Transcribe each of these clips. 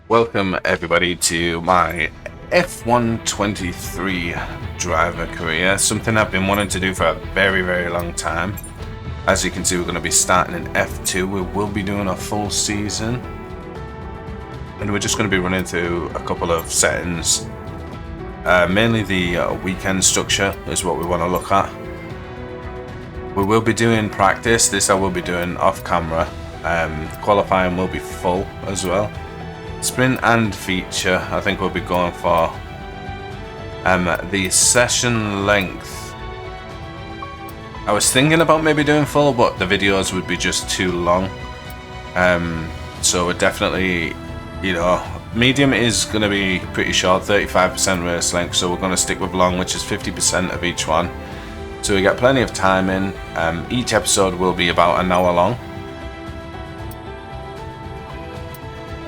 Welcome everybody to my F123 driver career, something I've been wanting to do for a very long time. As you can see, we're going to be starting in F2. We will be doing a full season and we're just going to be running through a couple of settings. Mainly the weekend structure is what we want to look at. We will be doing practice. This I will be doing off camera. Qualifying will be full as well. Sprint and feature, I think we'll be going for. The session length, I was thinking about maybe doing full, but the videos would be just too long. So we're definitely, medium is going to be pretty short, 35% race length, so we're going to stick with long, which is 50% of each one. So we get plenty of time in. Each episode will be about an hour long.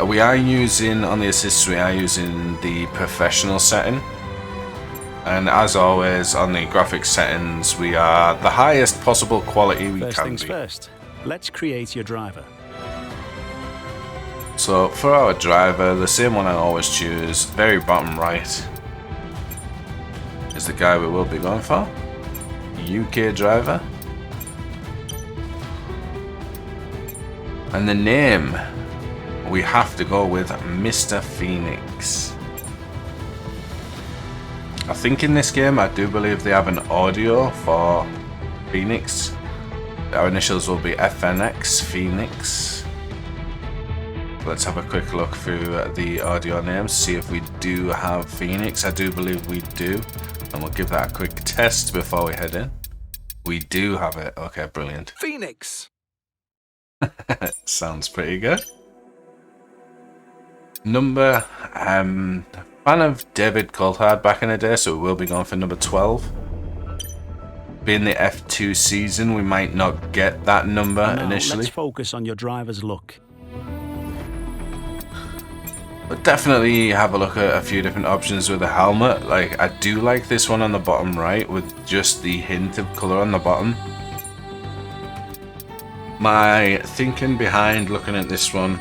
We are using, on the assists, we are using the professional setting. And as always, on the graphics settings, we are the highest possible quality we can be. First things first, let's create your driver. So for our driver, the same one I always choose, very bottom right, is the guy we will be going for. UK driver. And the name, we have to go with Mr. Phoenix. I think in this game, I do believe they have an audio for Phoenix. Our initials will be FNX, Phoenix. Let's have a quick look through the audio names, see if we do have Phoenix. I do believe we do, and we'll give that a quick test before we head in. We do have it. Okay, brilliant. Phoenix! Sounds pretty good. Number, fan of David Coulthard back in the day, so we will be going for number 12. Being the F2 season, we might not get that number initially. Let's focus on your driver's look. But definitely have a look at a few different options with the helmet. Like, I do like this one on the bottom right with just the hint of colour on the bottom. My thinking behind looking at this one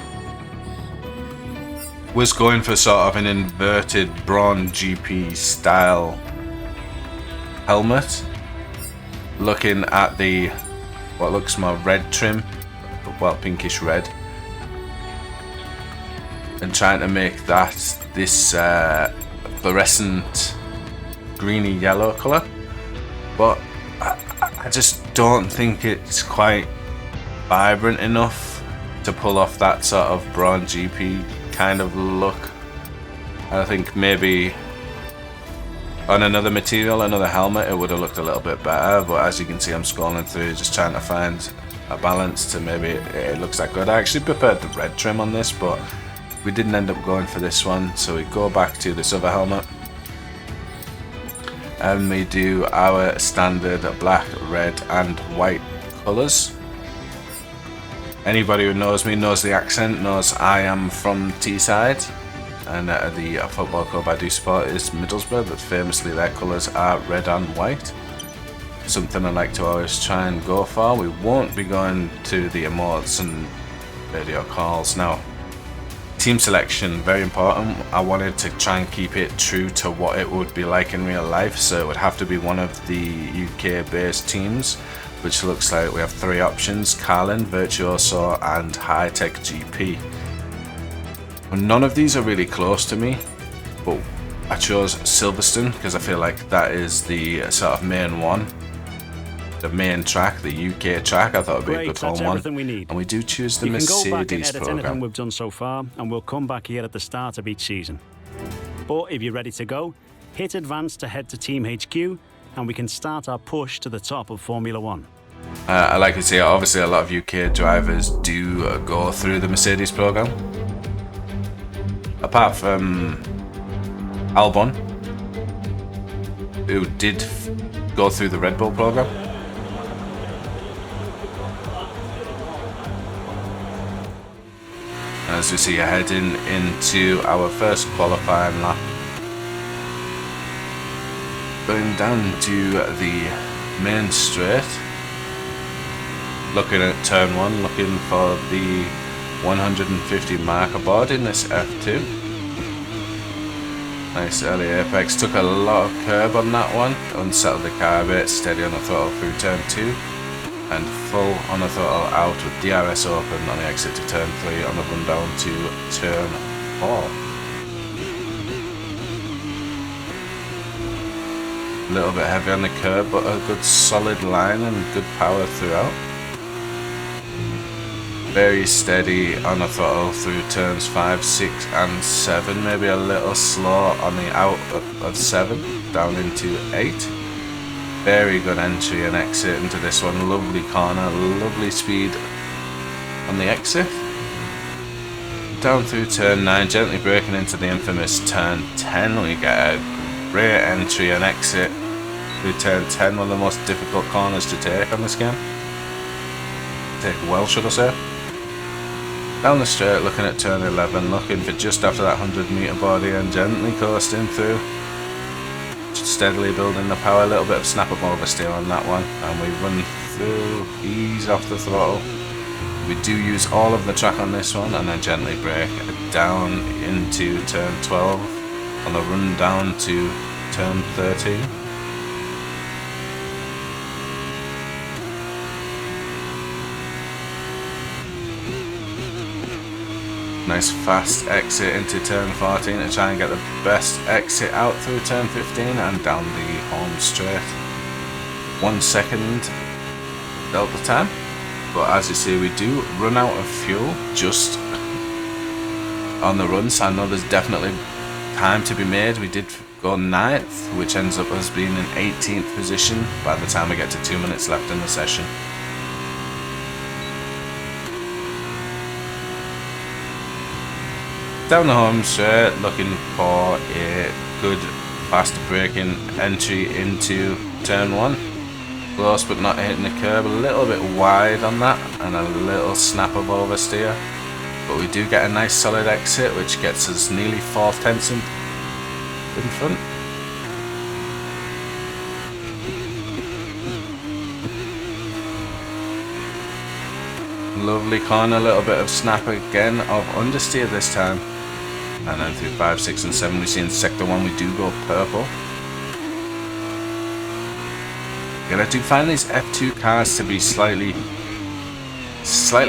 was going for sort of an inverted Braun GP style helmet. Looking at the, what looks more red trim, well, pinkish red. And trying to make that this fluorescent greeny yellow colour. But I just don't think it's quite vibrant enough to pull off that sort of Braun GP kind of look. I think maybe on another material, another helmet, it would have looked a little bit better, but as you can see, I'm scrolling through just trying to find a balance to maybe it looks that good. I actually preferred the red trim on this, but we didn't end up going for this one, so we go back to this other helmet and we do our standard black, red and white colours. Anybody who knows me knows the accent, knows I am from Teesside, and the football club I do support is Middlesbrough, but famously their colours are red and white. Something I like to always try and go for. We won't be going to the emotes and video calls now. Team selection, very important. I wanted to try and keep it true to what it would be like in real life, so it would have to be one of the UK based teams, which looks like we have three options: Carlin, Virtuoso and Hitech GP. None of these are really close to me, but I chose Silverstone because I feel like that is the sort of main one. The main track, the UK track, I thought it'd be a good home one. And we do choose the Mercedes program. You can go back and edit anything we've done so far, and we'll come back here at the start of each season. But if you're ready to go, hit advance to head to Team HQ, and we can start our push to the top of Formula One. I like to see, obviously a lot of UK drivers do go through the Mercedes program. Apart from Albon, who did go through the Red Bull program. As we see, heading into our first qualifying lap. Going down to the main straight. Looking at turn one, looking for the 150 marker board in this F2. Nice early apex, took a lot of curb on that one, unsettled the car a bit, steady on the throttle through turn 2, and full on the throttle out with DRS open on the exit to turn 3 on the run down to turn 4. A little bit heavy on the curb, but a good solid line and good power throughout. Very steady on the throttle through turns 5, 6 and 7, maybe a little slow on the out of 7, down into 8. Very good entry and exit into this one, lovely corner, lovely speed on the exit. Down through turn 9, gently braking into the infamous turn 10, we get a great entry and exit through turn 10, one of the most difficult corners to take on this game. Take well, should I say. Down the straight, looking at turn 11, looking for just after that 100-meter body and gently coasting through. Just steadily building the power, a little bit of snap up oversteer on that one, and we run through, ease off the throttle. We do use all of the track on this one and then gently brake down into turn 12 on the run down to turn 13. Nice fast exit into turn 14 to try and get the best exit out through turn 15 and down the home straight. 1 second delta time, but as you see we do run out of fuel just on the run, so I know there's definitely time to be made. We did go 9th, which ends up us being in 18th position by the time we get to 2 minutes left in the session. Down the home straight, looking for a good fast braking entry into turn 1. Close but not hitting the curb, a little bit wide on that and a little snap of oversteer. But we do get a nice solid exit which gets us nearly 4 tenths in front. Lovely corner, a little bit of snap again of understeer this time. And then through 5, 6 and 7 we see in sector 1 we do go purple. And I do find these F2 cars to be slightly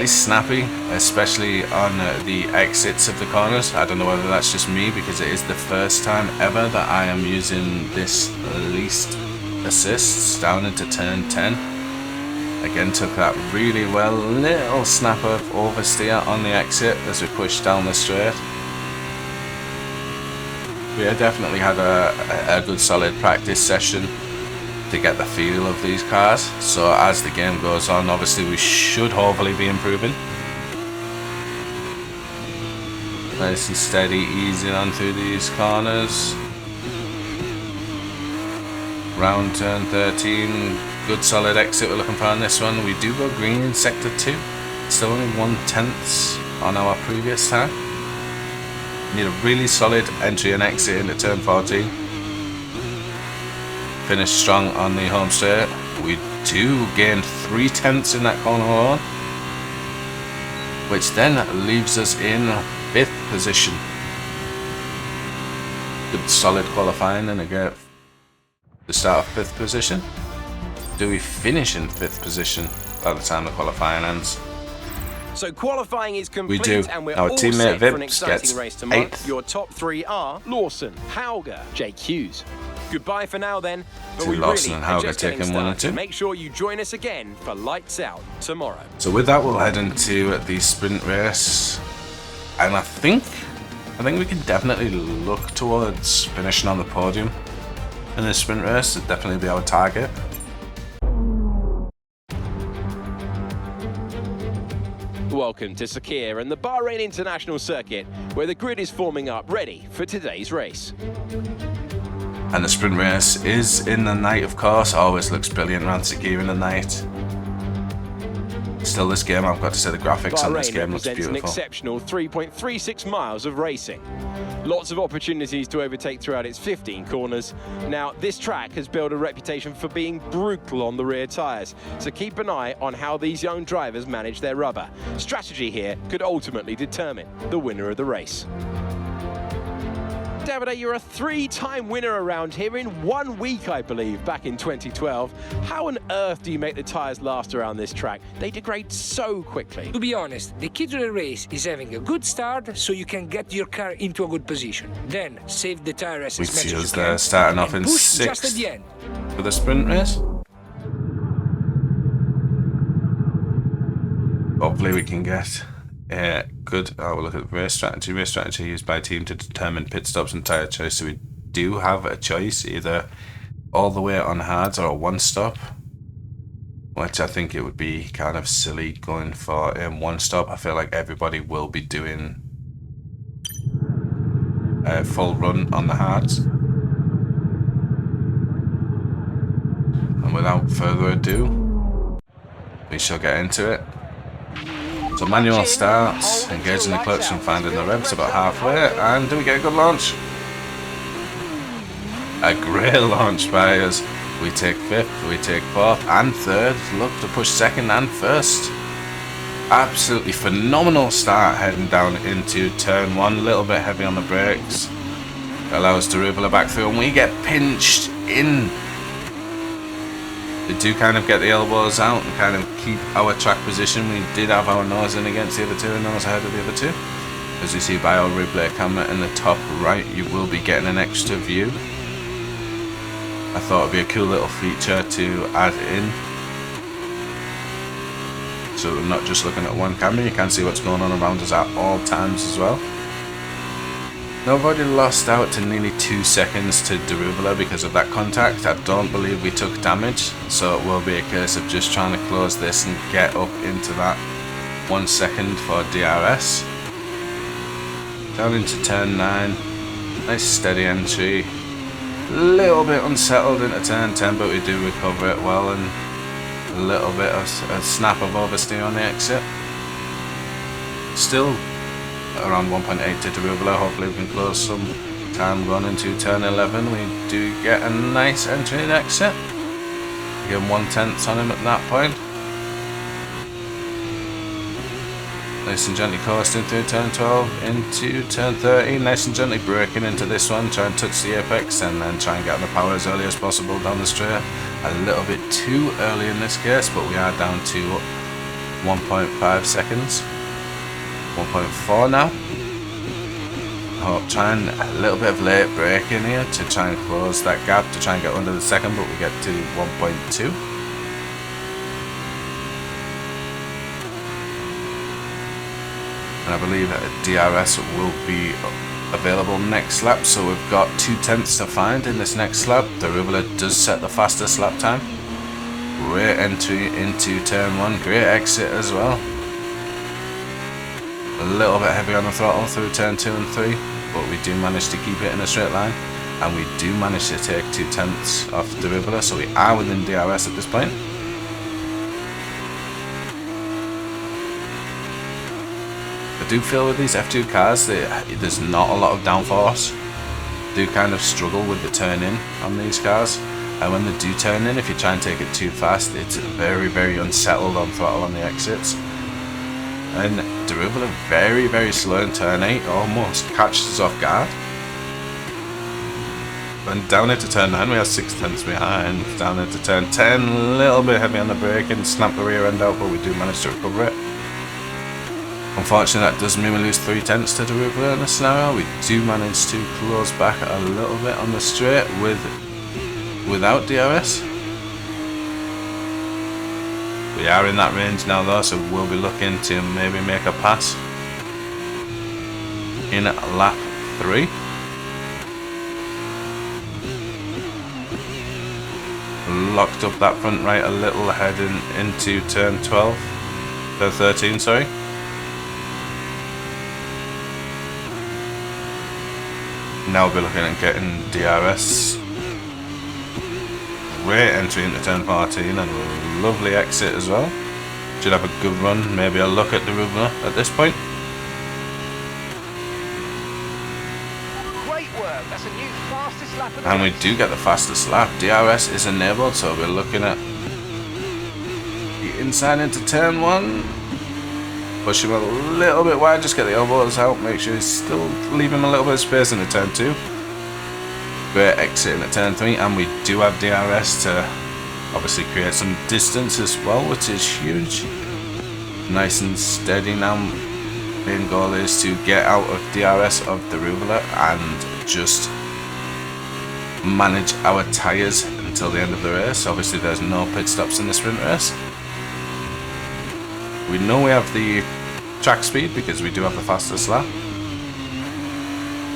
snappy, especially on the exits of the corners. I don't know whether that's just me because it is the first time ever that I am using this least assists down into turn 10. Again, took that really well, little snap of oversteer on the exit as we push down the straight. We definitely had a good solid practice session to get the feel of these cars, so as the game goes on obviously we should hopefully be improving. Nice and steady, easing on through these corners. Round turn 13, good solid exit we're looking for on this one. We do go green in sector 2, still only 1/10 on our previous time. Need a really solid entry and exit into turn 14. Finish strong on the home straight. We do gain 3/10 in that corner alone, which then leaves us in 5th position. Good solid qualifying and again the start of 5th position. Do we finish in 5th position by the time the qualifying ends? So qualifying is complete, we do. And we're Our all teammate set for an Vips exciting gets race tomorrow. 8th. Your top 3 are Lawson, Hauger, Jake Hughes. Goodbye for now then, but To we Lawson really and are Hauger just getting taking 1 and started. 2. Make sure you join us again for Lights Out tomorrow. So with that we'll head into the sprint race, and I think we can definitely look towards finishing on the podium in this sprint race. It'd definitely be our target. Welcome to Sakir and the Bahrain International Circuit, where the grid is forming up ready for today's race. And the sprint race is in the night, of course. Always looks brilliant around Sakir in the night. Still, this game, I've got to say, the graphics on this Bahrain game looks represents an beautiful. exceptional 3.36 miles of racing. Lots of opportunities to overtake throughout its 15 corners. Now, this track has built a reputation for being brutal on the rear tyres, so keep an eye on how these young drivers manage their rubber. Strategy here could ultimately determine the winner of the race. Davide, you're a 3-time winner around here in 1 week, I believe, back in 2012. How on earth do you make the tyres last around this track? They degrade so quickly. To be honest, the key to the race is having a good start so you can get your car into a good position. Then save the tyre as We much see as us you there can starting off and in push just at 6th the end. for the sprint race. Hopefully we can get good. Oh, we'll look at race strategy. Race strategy used by team to determine pit stops and tyre choice. So we do have a choice, either all the way on hards or a one stop, which I think it would be kind of silly going for one stop. I feel like everybody will be doing a full run on the hards. And without further ado, we shall get into it. So manual starts, engaging the clutch and finding the revs about halfway, and do we get a good launch? A great launch by us. We take 5th, we take 4th and 3rd, look to push 2nd and 1st. Absolutely phenomenal start heading down into turn 1, a little bit heavy on the brakes. Allows Derubala back through and we get pinched in. We do kind of get the elbows out and kind of keep our track position. We did have our nose in against the other two and nose ahead of the other two. As you see by our replay camera in the top right, you will be getting an extra view. I thought it'd be a cool little feature to add in. So we're not just looking at one camera, you can see what's going on around us at all times as well. Nobody lost out to nearly 2 seconds to Derubala because of that contact. I don't believe we took damage, so it will be a case of just trying to close this and get up into that 1 second for DRS. Down into turn 9, nice steady entry. A little bit unsettled into turn 10, but we do recover it well, and a little bit of a snap of oversteer on the exit. Still around 1.8 to Derubala. Hopefully we can close some time going into turn 11. We do get a nice entry and exit. Give him 1/10 on him at that point. Nice and gently coasting through turn 12 into turn 13. Nice and gently braking into this one. Try and touch the apex and then try and get on the power as early as possible down the straight. A little bit too early in this case, but we are down to 1.5 seconds. 1.4 now. Trying a little bit of late braking here to try and close that gap to try and get under the second, but we get to 1.2. And I believe that DRS will be available next lap, so we've got 2/10 to find in this next lap. Derubala does set the fastest lap time. Great entry into turn 1, great exit as well. A little bit heavy on the throttle through turn 2 and 3, but we do manage to keep it in a straight line, and we do manage to take 2/10 off Derubala, so we are within DRS at this point. I do feel with these F2 cars that there's not a lot of downforce. Do kind of struggle with the turn in on these cars, and when they do turn in, if you try and take it too fast, it's very, very unsettled on throttle on the exits. And Derubala very slow in turn 8, almost catches us off guard. And down into turn 9 we are 6/10 behind. Down into turn 10, a little bit heavy on the brake and snap the rear end out, but we do manage to recover it. Unfortunately that does mean we lose 3/10 to Derubala in this scenario. We do manage to close back a little bit on the straight without DRS. We are in that range now though, so we'll be looking to maybe make a pass in lap 3. Locked up that front right a little heading into turn 12, turn 13 sorry. Now we'll be looking at getting DRS. Great entry into turn 14 and a lovely exit as well. Should have a good run. Maybe a look at the Rubler at this point. Great work. That's a new fastest lap of the And we race. do get the fastest lap. DRS is enabled, so we're looking at the inside into turn 1. Push him a little bit wide, just get the elbows out. Make sure he's still leaving him a little bit of space in the turn 2. Great exit in the turn 3, and we do have DRS to obviously create some distance as well, which is huge. Nice and steady now. Main goal is to get out of DRS of the Rubler and just manage our tyres until the end of the race. Obviously there's no pit stops in the sprint race. We know we have the track speed because we do have the fastest lap.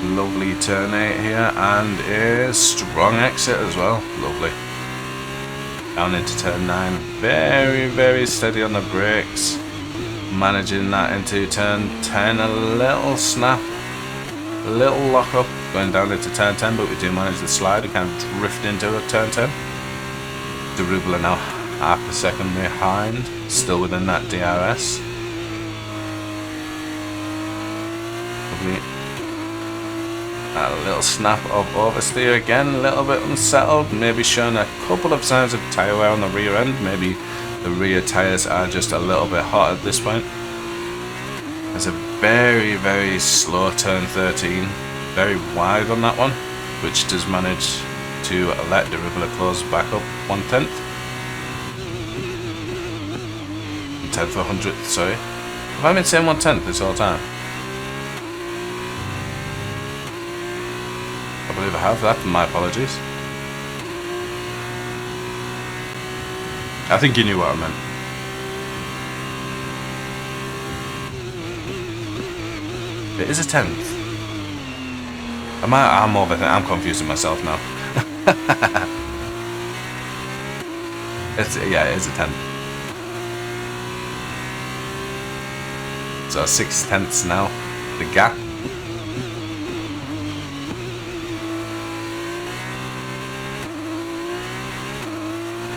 Lovely turn 8 here and a strong exit as well. Lovely. Down into turn 9. Very, very steady on the brakes. Managing that into turn 10. A little snap. A little lock up going down into turn 10, but we do manage the slide. We can drift into a turn 10. The Rubler now half a second behind. Still within that DRS. Lovely. A little snap of oversteer again, a little bit unsettled, maybe showing a couple of signs of tyre wear on the rear end. Maybe the rear tyres are just a little bit hot at this point. There's a very, very slow turn 13, very wide on that one, which does manage to let the Rubler close back up 1/10. 1/10 or 100th, sorry. Have I been saying 1/10 this whole time? I believe I have that, my apologies. I think you knew what I meant. It is a 10th. I'm confusing myself now. Yeah, it is a 10th. So 6/10ths now, the gap.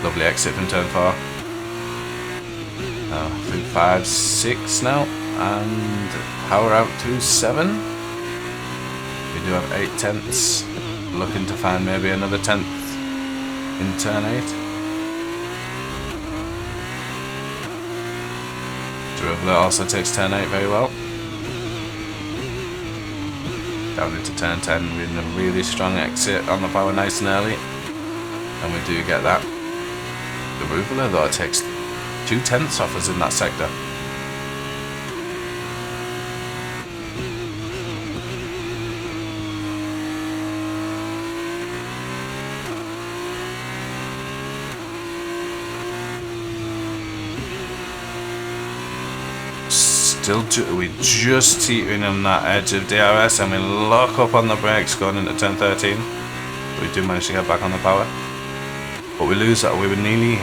Lovely exit from turn 4. Through 5, 6 now, and power out to 7. We do have 8/10ths. Looking to find maybe another 10th in turn 8. Dribbler also takes turn 8 very well. Down into turn 10 with a really strong exit on the power nice and early. And we do get that. The Rubler though takes 2/10ths off us in that sector. We just teetering on that edge of DRS, and we lock up on the brakes going into turn 13. We do manage to get back on the power, but we lose that. We were nearly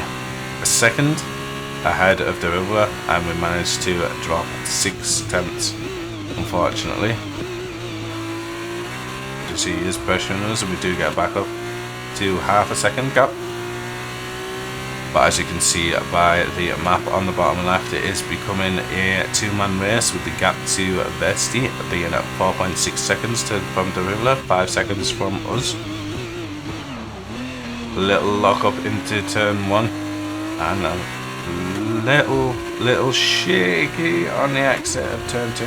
a second ahead of the Rubler, and we managed to drop 6/10ths, unfortunately. You see he is pressuring us, and we do get back up to half a second gap. But as you can see by the map on the bottom left, it is becoming a two-man race with the gap to Vesti being at 4.6 seconds from the Rubler, 5 seconds from us. Little lock up into turn 1 and a little shaky on the exit of turn 2.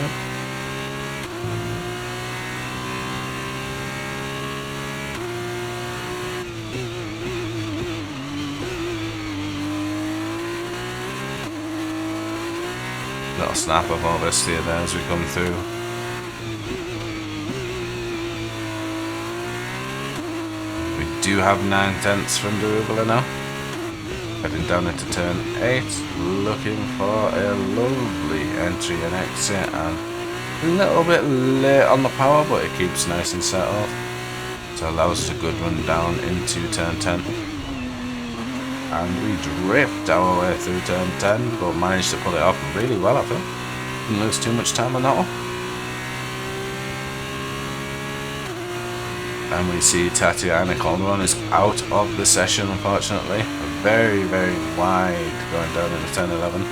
Little snap of oversteer there as we come through. We do have 9/10ths from the Rubler now. Heading down into turn 8, looking for a lovely entry and exit, and a little bit late on the power, but it keeps nice and settled to allow us a good run down into turn 10. And we drift our way through turn 10, but managed to pull it off really well, I think. Didn't lose too much time on that one. And we see Tatiana Calderon is out of the session, unfortunately. Very, very wide going down into turn 11.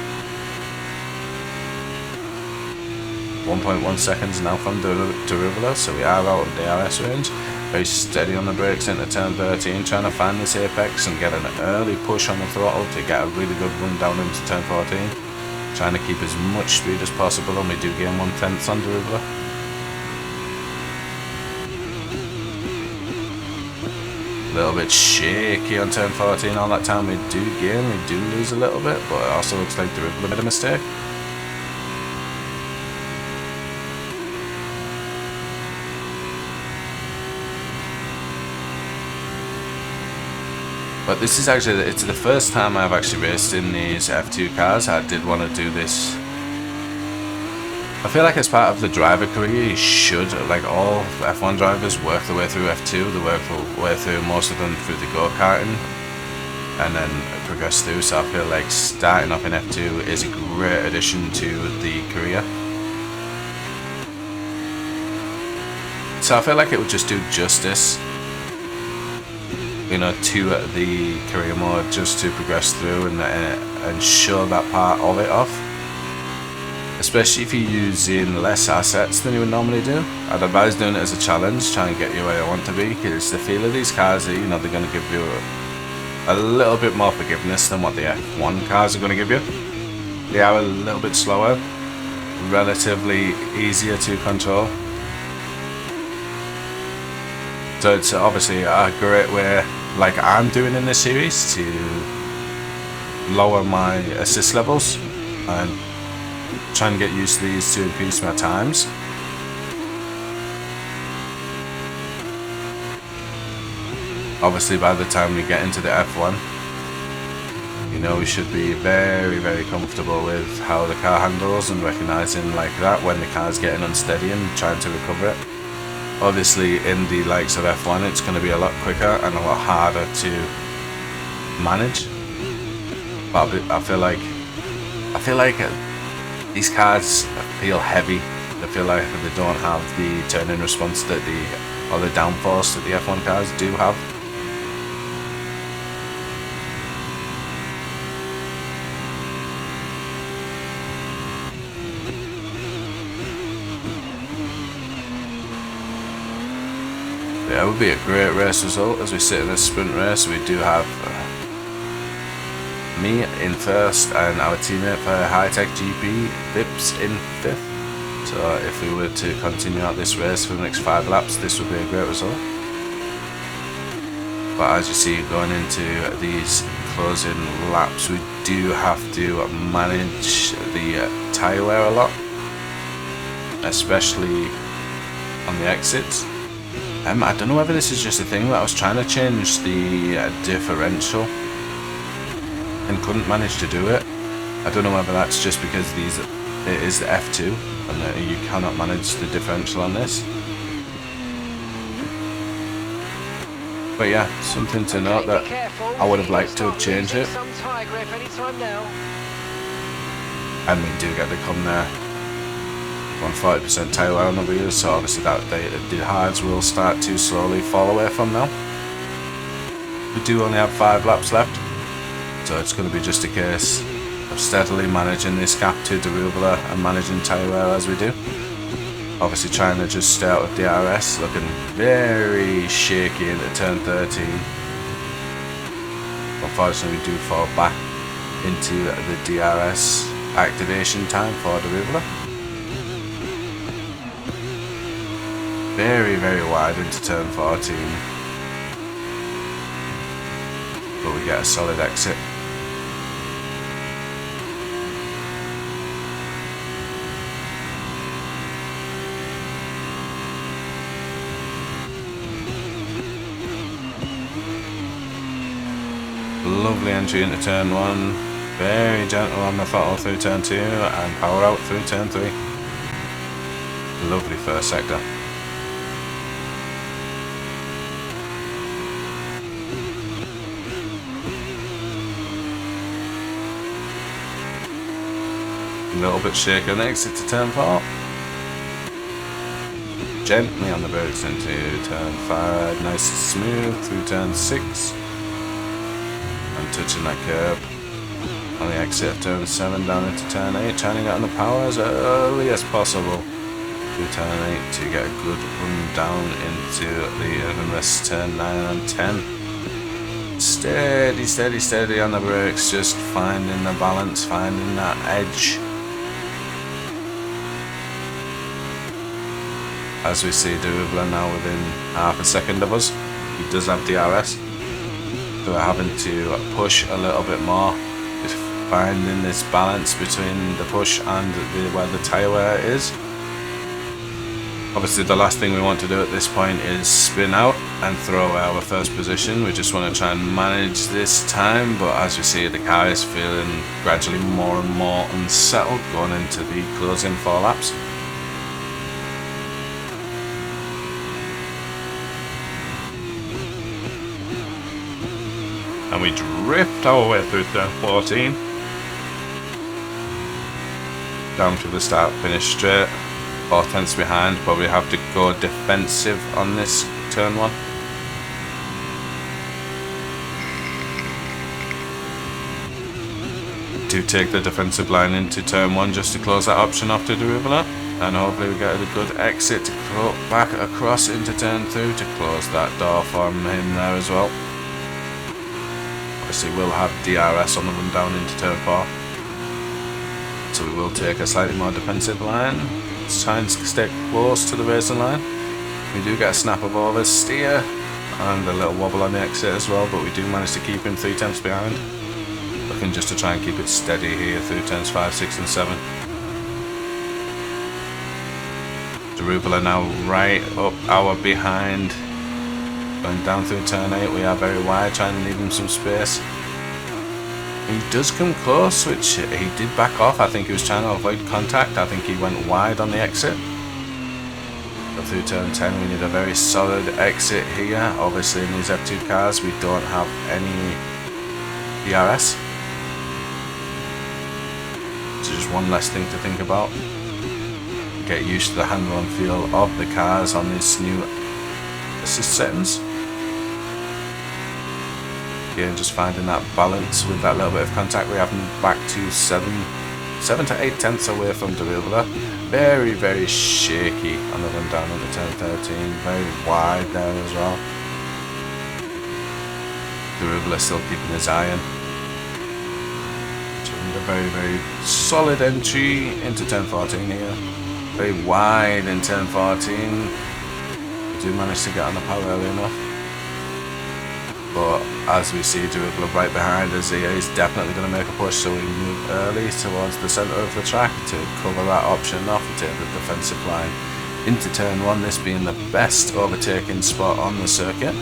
1.1 seconds now from Derivula, so we are out of DRS range. Very steady on the brakes into turn 13, trying to find this apex and get an early push on the throttle to get a really good run down into turn 14. Trying to keep as much speed as possible, and we do gain 1/10 on Derivula. A little bit shaky on turn 14. All that time we do gain, we do lose a little bit, but it also looks like Derivula made a mistake. But this is actually, it's the first time I've actually raced in these F2 cars. I did want to do this. I feel like as part of the driver career, you should, like all F1 drivers, work their way through F2. They work their way through, most of them through the go-karting, and then progress through. So I feel like starting off in F2 is a great addition to the career. So I feel like it would just do justice, you know, to the career mode, just to progress through and show that part of it off. Especially if you're using less assets than you would normally do. I'd advise doing it as a challenge, try and get you where you want to be, because the feel of these cars, you know, they're going to give you a little bit more forgiveness than what the F1 cars are going to give you. They are a little bit slower, relatively easier to control. So it's obviously a great way, like I'm doing in this series, to lower my assist levels and try and get used to these to increase my times. Obviously by the time we get into the F1, you know, we should be very, very comfortable with how the car handles and recognizing like that when the car's getting unsteady and trying to recover it. Obviously in the likes of F1 it's going to be a lot quicker and a lot harder to manage. But I feel like these cars feel heavy. They feel like they don't have the turn-in response that or the downforce that the F1 cars do have. Yeah, it would be a great race result as we sit in a sprint race. We do have me in first and our teammate for Hitech GP, Vips, in fifth. So if we were to continue out this race for the next 5 laps, this would be a great result. But as you see, going into these closing laps, we do have to manage the tyre wear a lot, especially on the exits. I don't know whether this is just a thing, but I was trying to change the differential and couldn't manage to do it. I don't know whether that's just because it is the F2 and that you cannot manage the differential on this. But yeah, something to note that I would have liked to have changed it. And we do get to come there on 40% tyre wear on the wheels, so obviously that the hards will start to slowly fall away from now. We do only have 5 laps left, so it's going to be just a case of steadily managing this gap to Derivula and managing tyre wear as we do. Obviously trying to just stay out of DRS, looking very shaky into turn 13. Unfortunately we do fall back into the DRS activation time for Derivula. Very, very wide into turn 14. But we get a solid exit. Lovely entry into turn 1. Very gentle on the throttle through turn 2 and power out through turn 3. Lovely first sector. A little bit shaky on the exit to turn 4. Gently on the brakes into turn 5, nice and smooth through turn 6. And touching that curb on the exit of turn 7 down into turn 8, trying to get on the power as early as possible through turn 8 to get a good run down into the infamous turn 9 and 10. Steady, steady, steady on the brakes, just finding the balance, finding that edge. As we see Derubler now within half a second of us. He does have DRS, so we're having to push a little bit more. Just finding this balance between the push and where the tyre wear is. Obviously the last thing we want to do at this point is spin out and throw away our first position. We just want to try and manage this time, but as we see the car is feeling gradually more and more unsettled going into the closing 4 laps. And we drift our way through turn 14. Down to the start, finish straight. 4 tenths behind, but we have to go defensive on this turn 1. Do take the defensive line into turn 1 just to close that option off to Derubler. And hopefully we get a good exit to go back across into turn 2 to close that door from him there as well. Obviously we'll have DRS on the run down into turn 4, so we will take a slightly more defensive line. Let's try and stay close to the racing line. We do get a snap of oversteer and a little wobble on the exit as well, but we do manage to keep him 3 tenths behind. Looking just to try and keep it steady here through turns 5, 6 and 7. Derubler now right up our behind. Going down through turn 8, we are very wide, trying to leave him some space. He does come close, which he did back off. I think he was trying to avoid contact. I think he went wide on the exit. But through turn 10, we need a very solid exit here. Obviously, in these F2 cars, we don't have any DRS. So just one less thing to think about. Get used to the handle and feel of the cars on these new assist settings. Again, just finding that balance with that little bit of contact. We have him back to 7 to 8 tenths away from Derubler. Very, very shaky on the run down into turn 13. Very wide there as well. Derubler still keeping his eye on. A very, very solid entry into turn 14 here. Very wide in turn 14. We do manage to get on the power early enough. But as we see Derubler right behind us, he is definitely going to make a push, so we move early towards the centre of the track to cover that option off and take the defensive line into turn 1, this being the best overtaking spot on the circuit.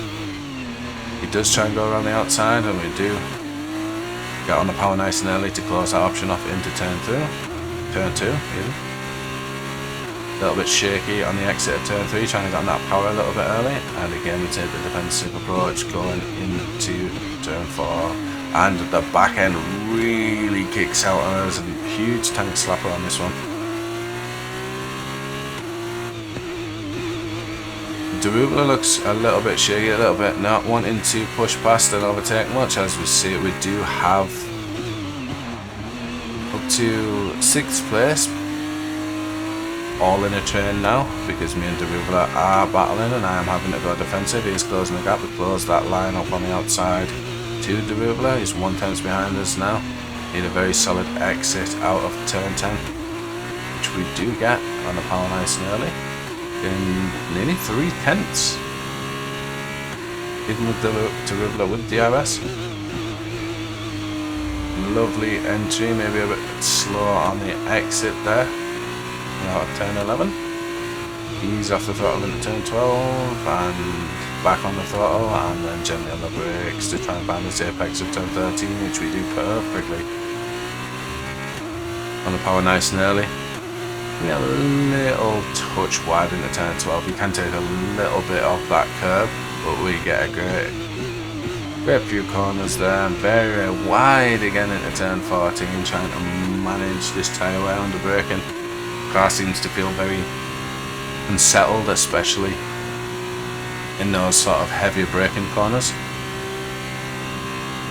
He does try and go around the outside, and we do get on the power nice and early to close that option off into turn 2 even. A little bit shaky on the exit of turn 3, trying to get on that power a little bit early, and again we take the defensive approach going into turn 4, and the back end really kicks out, and there's a huge tank slapper on this one. Derubler looks a little bit shaky, a little bit not wanting to push past and overtake much. As we see it, we do have up to 6th place all in a train now, because me and Derubler are battling and I am having to go defensive. He's closing the gap. We close that line up on the outside to Derubler. He's 1 tenth behind us now. Need a very solid exit out of turn 10, which we do get on the power nice and early. In nearly 3 tenths, even with Derubler with DRS. Lovely entry, maybe a bit slow on the exit there. Now at turn 11, ease off the throttle into turn 12 and back on the throttle, and then gently on the brakes to try and find this apex of turn 13, which we do perfectly. On the power nice and early. We get a little touch wide into turn 12. You can take a little bit off that curb, but we get a great few corners there, and very, very wide again into turn 14, trying to manage this tyre wear under braking. Car seems to feel very unsettled, especially in those sort of heavy braking corners.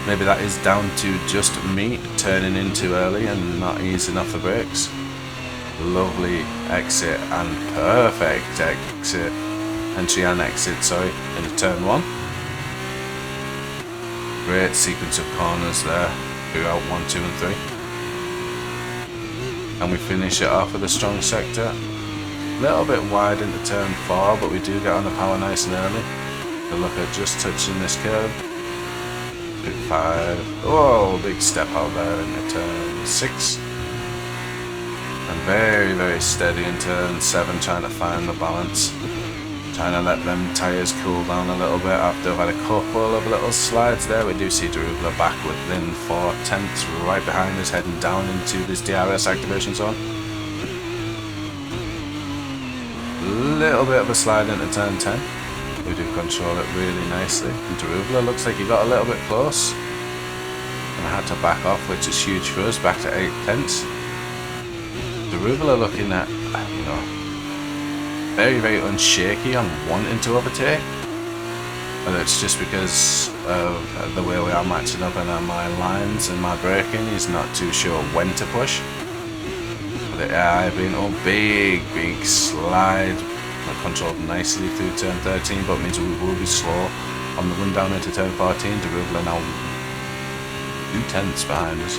Maybe that is down to just me turning in too early and not easing off the brakes. Lovely exit and perfect exit. Entry and exit, sorry, into turn 1. Great sequence of corners there throughout 1, 2 and 3. And we finish it off with a strong sector. A little bit wide into turn 4, but we do get on the power nice and early. A look at just touching this curve. 5. Oh, big step out there into turn 6. And very, very steady in turn 7, trying to find the balance. Trying to let them tyres cool down a little bit after I've had a couple of little slides there. We do see Derubler back within 4/10 right behind us, heading down into this DRS activation zone. Little bit of a slide into turn 10. We do control it really nicely. And Derubler looks like he got a little bit close. And I had to back off, which is huge for us, back to 8/10. Derubler looking at, you know, very, very unshaky on wanting to overtake. Whether it's just because of the way we are matching up in my lines and my braking, he's not too sure when to push. The AI being a big, big slide. Controlled nicely through turn 13, but means we will be slow on the run down into turn 14. Derubler now 2/10 behind us.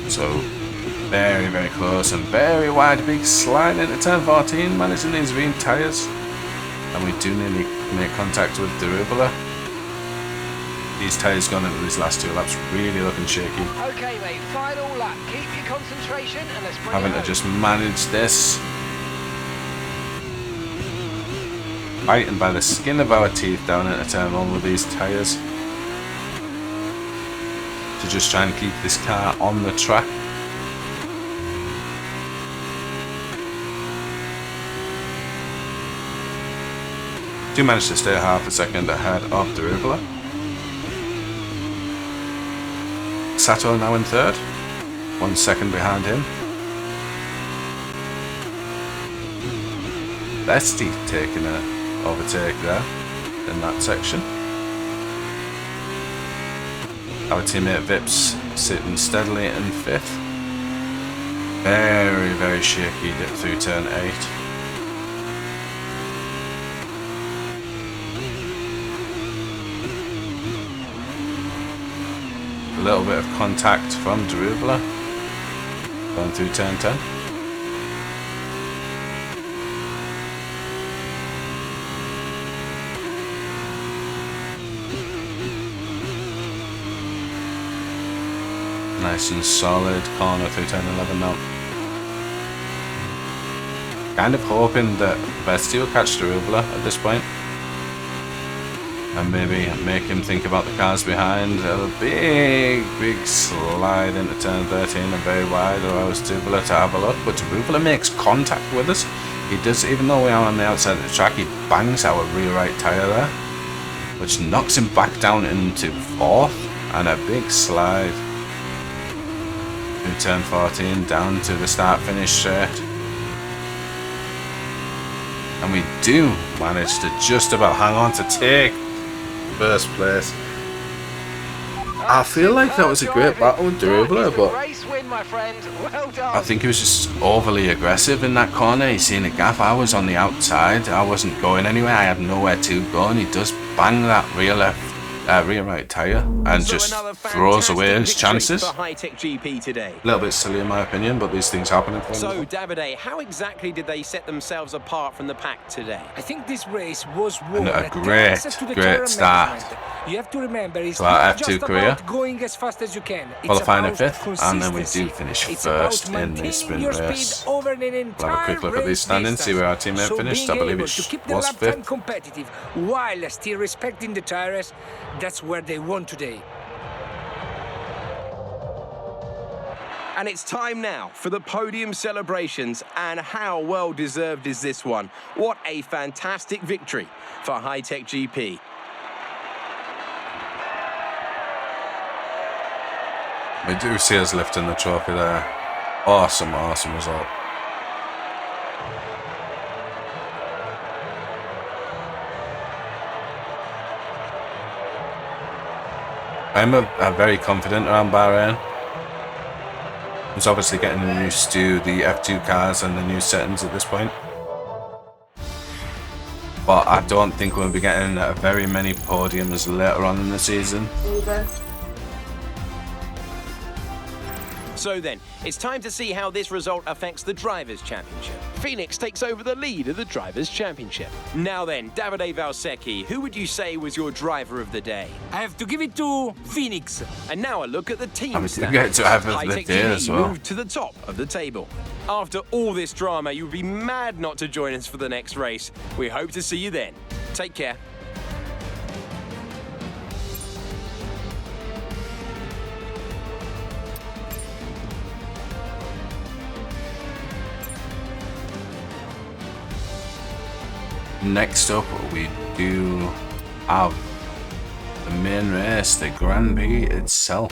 So very, very close and very wide, big slide into turn 14, managing these green tyres. And we do nearly make contact with Derubler. These tyres gone into these last 2 laps, really looking shaky. Okay, mate, final lap. Keep your concentration and let's bring Having it to home. just manage this. Fighting by the skin of our teeth down into turn 1 with these tyres. To just try and keep this car on the track. Do manage to stay half a second ahead of Derubler. Sato now in 3rd, 1 second behind him. Bestie taking a overtake there in that section. Our teammate Vips sitting steadily in 5th. Very, very shaky through turn 8. A little bit of contact from Derubler going through turn 10. Nice and solid corner through turn 11 now. Kind of hoping that Bestie will catch Derubler at this point. And maybe make him think about the cars behind. A big, big slide into turn 13 and very wide allows Derubler to have a look. But Derubler makes contact with us. He does, even though we are on the outside of the track, he bangs our rear right tyre there, which knocks him back down into 4th. And a big slide through turn 14 down to the start finish straight. And we do manage to just about hang on to take first place. I feel like that was a great battle with Derubler, but Race win, my friend. Well done. I think he was just overly aggressive in that corner. He's seen a gap. I was on the outside. I wasn't going anywhere. I had nowhere to go, and he does bang that rear right tyre and So just another throws away his fantastic chances. victory for Hitech GP today. A little bit silly in my opinion, but these things happen in Formula So, 1. Davide, how exactly did they set themselves apart from the pack today? I think this race was won And a thanks great, to the great tyre start. management. You have to remember, it's So our not F2 just career, about going as fast as you can. It's qualifying in about 5th, and then we do consistency. finish It's first about in the maintaining sprint your race. speed over an entire We'll have a quick look at these race standings, see where our teammate distance. finished. So I believe being it able to keep the was lap time 5th. competitive while still respecting the tires, that's where they won today. And it's time now for the podium celebrations, and how well deserved is this one? What a fantastic victory for Hitech GP. We do see us lifting the trophy there. Awesome, awesome result. I'm very confident around Bahrain. It's obviously getting used to the F2 cars and the new settings at this point. But I don't think we'll be getting very many podiums later on in the season. So then, it's time to see how this result affects the Drivers' Championship. Phoenix takes over the lead of the Drivers' Championship. Now then, Davide Valsecchi, who would you say was your driver of the day? I have to give it to Phoenix. And now a look at the team I'm stats. get driver of the Hitech day TV as well. moved to the top of the table. After all this drama, you would be mad not to join us for the next race. We hope to see you then. Take care. Next up, we do have the main race, the Grand Prix itself.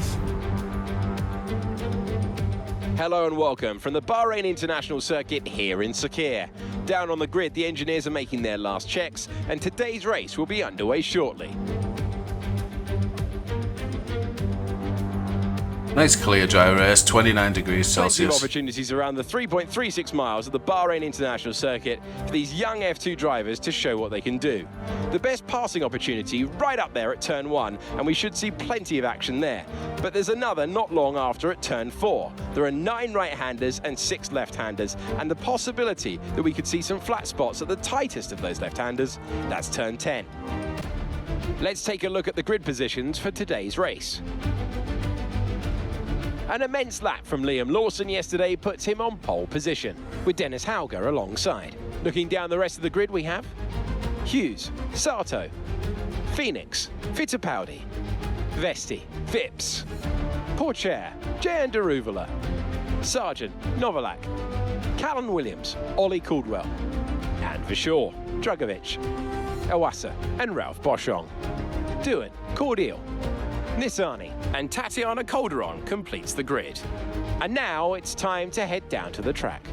Hello and welcome from the Bahrain International Circuit here in Sakhir. Down on the grid, the engineers are making their last checks, and today's race will be underway shortly. Nice clear dry race, 29 degrees Plenty of Celsius. opportunities around the 3.36 miles of the Bahrain International Circuit for these young F2 drivers to show what they can do. The best passing opportunity right up there at turn 1, and we should see plenty of action there. But there's another not long after at turn 4. There are 9 right-handers and 6 left-handers, and the possibility that we could see some flat spots at the tightest of those left-handers, that's turn 10. Let's take a look at the grid positions for today's race. An immense lap from Liam Lawson yesterday puts him on pole position, with Dennis Hauger alongside. Looking down the rest of the grid, we have Hughes, Sato, Phoenix, Fittipaldi, Vesti, Phipps, Pourchaire, Jan Deruvala, Sargent, Novalak, Callan Williams, Ollie Caldwell, and for sure, Drugovic, Awasa and Ralph Boschong. Doohan, Cordial, Nissani and Tatiana Calderon completes the grid. And now it's time to head down to the track.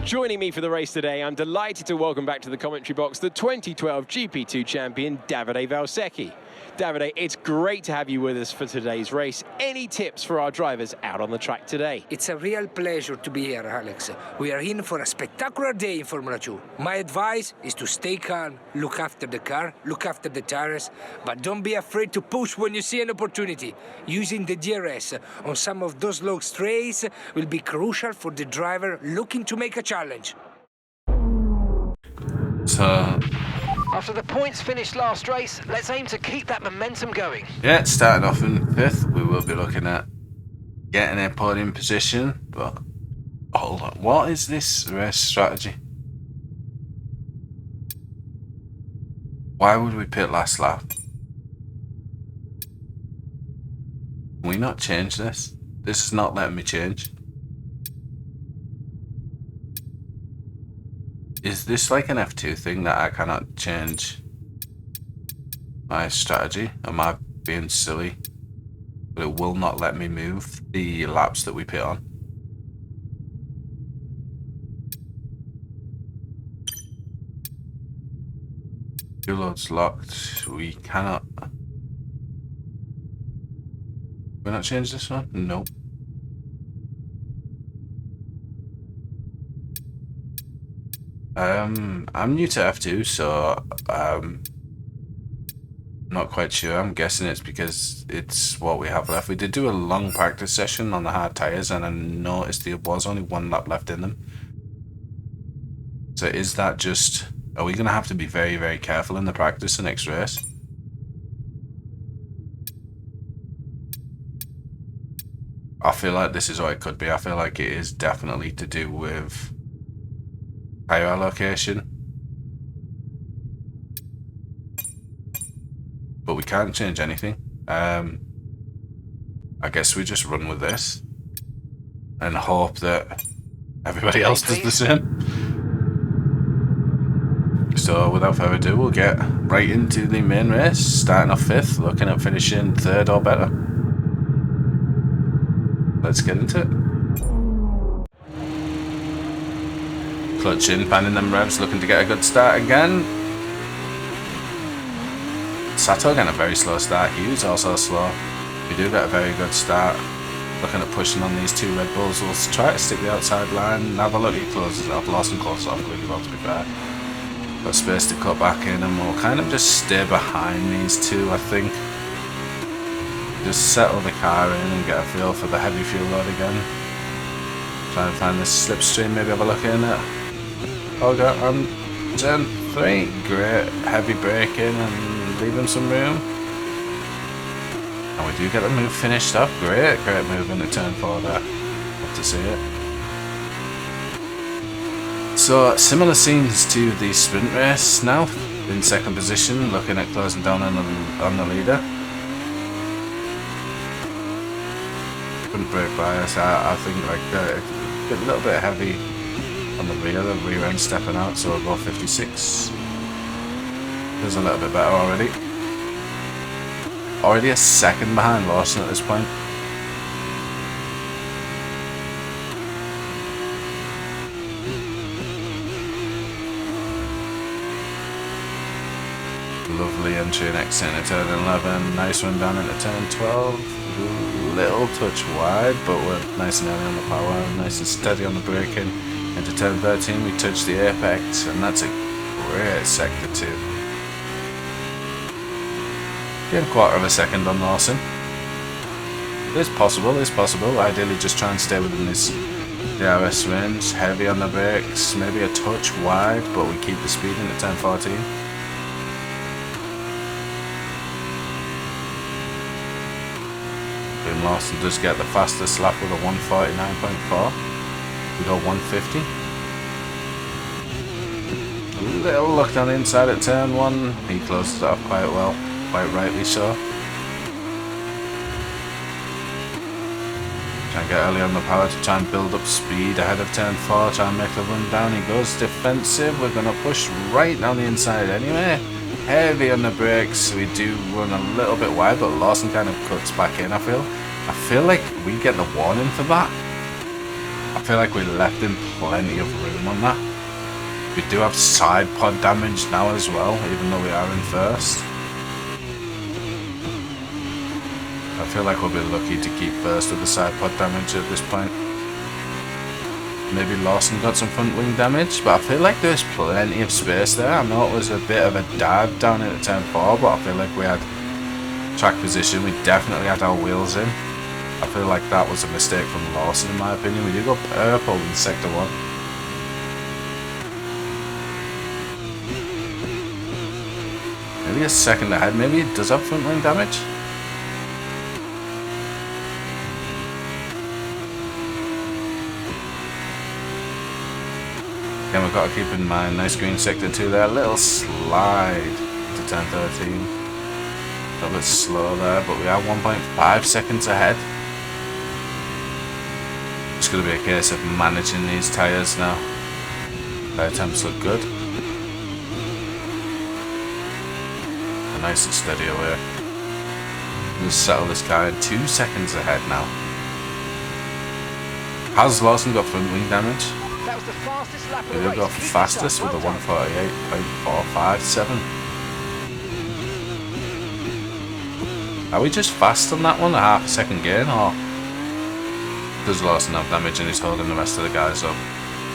Joining me for the race today, I'm delighted to welcome back to the commentary box the 2012 GP2 champion, Davide Valsecchi. Davide, it's great to have you with us for today's race. Any tips for our drivers out on the track today? It's a real pleasure to be here, Alex. We are in for a spectacular day in Formula 2. My advice is to stay calm, look after the car, look after the tires, but don't be afraid to push when you see an opportunity. Using the DRS on some of those long straights will be crucial for the driver looking to make a challenge. So, After the points finished last race, let's aim to keep that momentum going. yeah, starting off in 5th, we will be looking at getting a podium position. But hold on, what is this race strategy? Why would we pit last lap? Can we not change this? This is not letting me change. Is this like an F2 thing that I cannot change my strategy? Am I being silly? But it will not let me move the laps that we pit on. Fuel load's locked. We cannot. Can we not change this one? No. I'm new to F2, so not quite sure. I'm guessing it's because it's what we have left. We did do a long practice session on the hard tyres, and I noticed there was only 1 lap left in them. So is that just... Are we going to have to be very, very careful in the practice the next race? I feel like this is what it could be. I feel like it is definitely to do with tyre allocation. But we can't change anything. I guess we just run with this and hope that everybody else does the same. So without further ado, we'll get right into the main race, starting off 5th, looking at finishing 3rd or better. Let's get into it. Clutch in, fanning them revs, looking to get a good start again. Sato getting a very slow start. Hughes also slow. We do get a very good start. Looking at pushing on these two Red Bulls. We'll try to stick the outside line and have a look. He closes it off. Lawson closes it off really well, to be fair. Got space to cut back in, and we'll kind of just stay behind these two, I think. Just settle the car in and get a feel for the heavy fuel load again. Try and find this slipstream, maybe have a look in it. Oh, got on turn 3. Great. Heavy braking and leaving some room. And we do get the move finished up. Great move into turn 4 there. Love to see it. So, similar scenes to the sprint race now. In second position, looking at closing down on the leader. Couldn't brake bias. I think like get a little bit heavy on the rear end stepping out, so we'll go 56. Feels a little bit better already. Already a second behind Lawson at this point. Lovely entry and exit into turn 11. Nice one down into turn 12. Little touch wide, but we're nice and early on the power, nice and steady on the braking. Into turn 13 we touch the apex, and that's a great sector too. Getting a quarter of a second on Lawson. It's possible. Ideally just try and stay within this DRS range. Heavy on the brakes, maybe a touch wide, but we keep the speed into turn 14. And Lawson does get the fastest lap with a 149.4. We go 150. A little look down the inside at turn 1. He closes it off quite well. Quite rightly so. Try and get early on the power to try and build up speed ahead of turn 4. Try and make the run down. He goes defensive. We're going to push right down the inside anyway. Heavy on the brakes. We do run a little bit wide, but Lawson kind of cuts back in, I feel like we get the warning for that. I feel like we left him plenty of room on that. We do have side pod damage now as well, even though we are in first. I feel like we'll be lucky to keep first with the side pod damage at this point. Maybe Lawson got some front wing damage, but I feel like there's plenty of space there. I know it was a bit of a dive down into turn 4, but I feel like we had track position. We definitely had our wheels in. I feel like that was a mistake from Lawson in my opinion. We did go purple in sector 1. Maybe a second ahead. Maybe it does have front wing damage. Again, we've got to keep in mind, nice green sector 2 there, a little slide to turn 13. A little bit slow there, but we are 1.5 seconds ahead. It's going to be a case of managing these tyres now. Tyre temps look good. A nice and steady away. We'll settle this car in 2 seconds ahead now. Has Lawson got front wing damage? That was the fastest lap of We the do race. go Keep it fastest up. with a Well done. 148.457. Are we just fast on that one? A half a second gain, or does Lawson have damage and he's holding the rest of the guys up?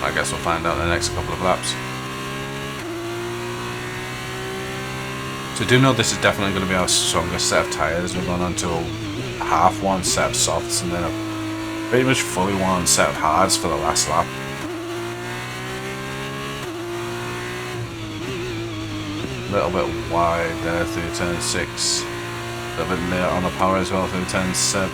I guess we'll find out in the next couple of laps. So I do know this is definitely going to be our strongest set of tyres. We're going on to a half-worn set of softs and then a pretty much fully worn set of hards for the last lap. A little bit wide there through turn 6. A little bit late on the power as well through turn 7.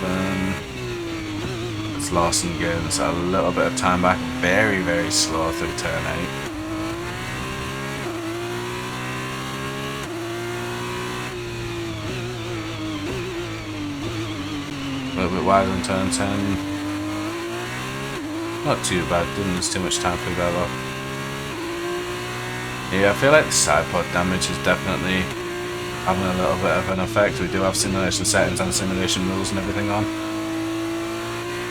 It's Lawson gains a little bit of time back. Very, very slow through turn 8. A little bit wider in turn 10. Not too bad, didn't lose too much time through there though. Yeah, I feel like the side pod damage is definitely having a little bit of an effect. We do have simulation settings and simulation rules and everything on.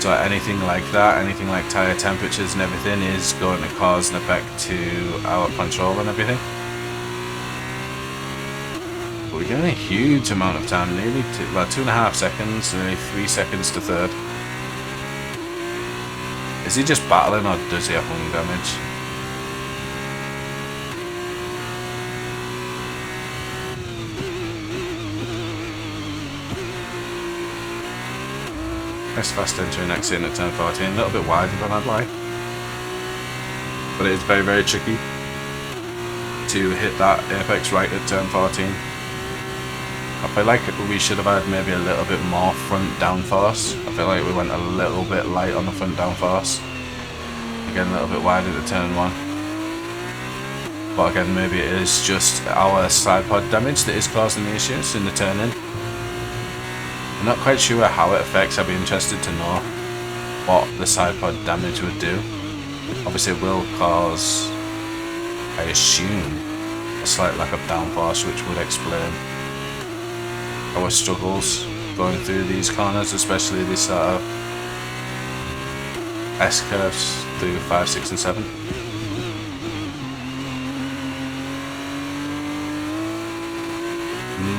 So anything like that, anything like tyre temperatures and everything is going to cause an effect to our control and everything. But we're getting a huge amount of time, nearly about 2.5 seconds, nearly 3 seconds to third. Is he just battling or does he have wing damage? Nice fast entry and exit in at turn 14, a little bit wider than I'd like. But it is very, very tricky to hit that apex right at turn 14. I feel like we should have had maybe a little bit more front downforce. I feel like we went a little bit light on the front downforce. Again, a little bit wide at the turn 1. But again, maybe it is just our side pod damage that is causing the issues in the turn in. I'm not quite sure how it affects. I'd be interested to know what the side pod damage would do. Obviously it will cause, I assume, a slight lack of downforce, which would explain our struggles going through these corners, especially this sort of S-curves through 5, 6 and 7.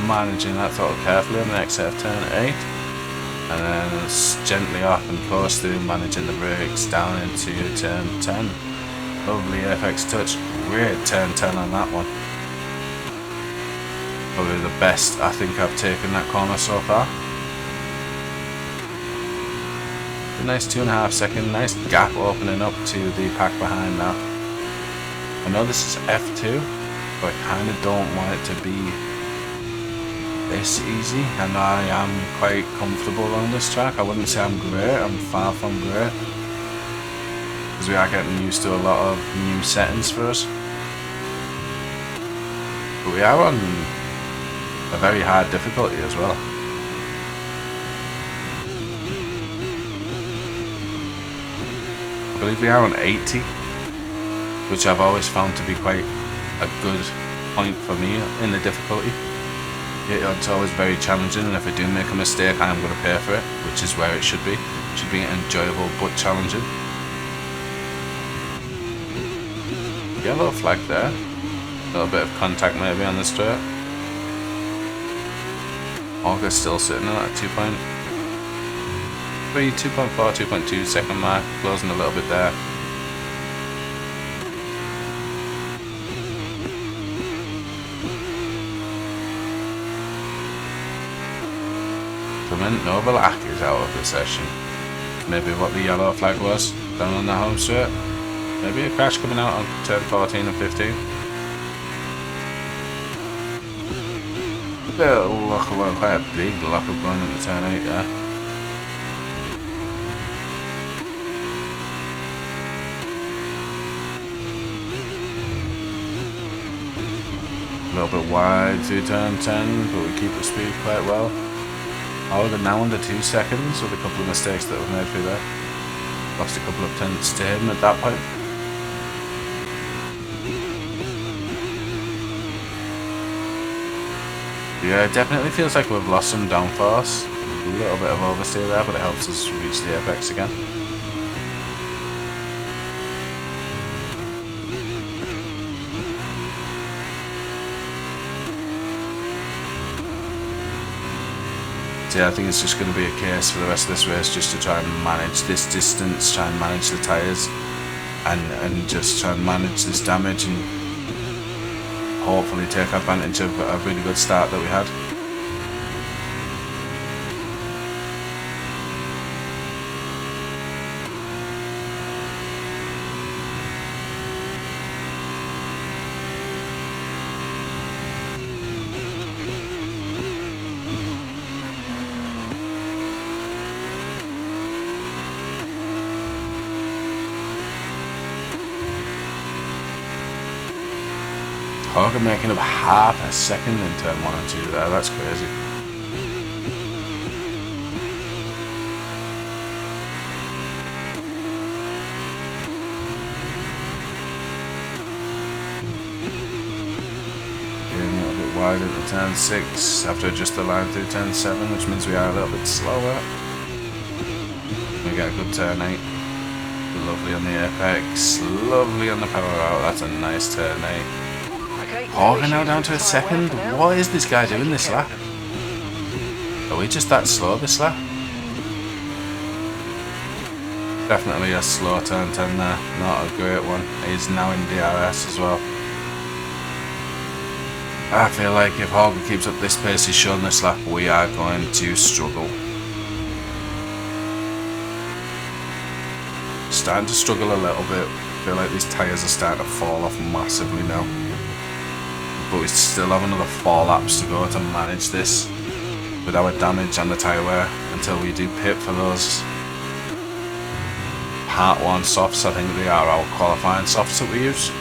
Managing that throttle carefully on the exit of turn 8, and then gently off and close through, managing the brakes down into turn 10. Lovely apex touch, great turn 10 on that one. Probably the best I think I've taken that corner so far. A nice 2.5 second, nice gap opening up to the pack behind now. I know this is F2, but I kind of don't want it to be this easy, and I am quite comfortable on this track. I wouldn't say I'm great, I'm far from great, because we are getting used to a lot of new settings for us. But we are on a very hard difficulty as well. I believe we are on 80, which I've always found to be quite a good point for me in the difficulty. It's always very challenging, and if I do make a mistake, I am going to pay for it, which is where it should be. It should be enjoyable but challenging. Yellow flag there. A little bit of contact maybe on the straight. August still sitting at that 2.3, 2.4, 2.2 second mark, closing a little bit there. Novalak is out of the session. Maybe what the yellow flag was down on the home straight. Maybe a crash coming out on turn 14 and 15. Little lock, well, quite a big lock up going into turn 8 there. A little bit wide through turn 10, but we keep the speed quite well. We're now under 2 seconds with a couple of mistakes that were made through there. Lost a couple of tenths to him at that point. Yeah, it definitely feels like we've lost some downforce. A little bit of oversteer there, but it helps us reach the apex again. So yeah, I think it's just going to be a case for the rest of this race just to try and manage this distance, try and manage the tyres, and just try and manage this damage and hopefully take advantage of a really good start that we had. Hogan making up half a second in turn 1 and 2 there, that's crazy. Getting a little bit wide into turn 6 after just the line through turn 7, which means we are a little bit slower. We get a good turn 8. Lovely on the apex, lovely on the power out, that's a nice turn 8. Okay. Horger now down to a second. What is this guy doing this lap? Are we just that slow this lap? Definitely a slow turn 10 there. Not a great one. He's now in DRS as well. I feel like if Horger keeps up this pace he's shown this lap, we are going to struggle. Starting to struggle a little bit. I feel like these tyres are starting to fall off massively now. But we still have another 4 laps to go to manage this with our damage on the tyre wear until we do pit for those Part 1 softs. I think they are our qualifying softs that we use.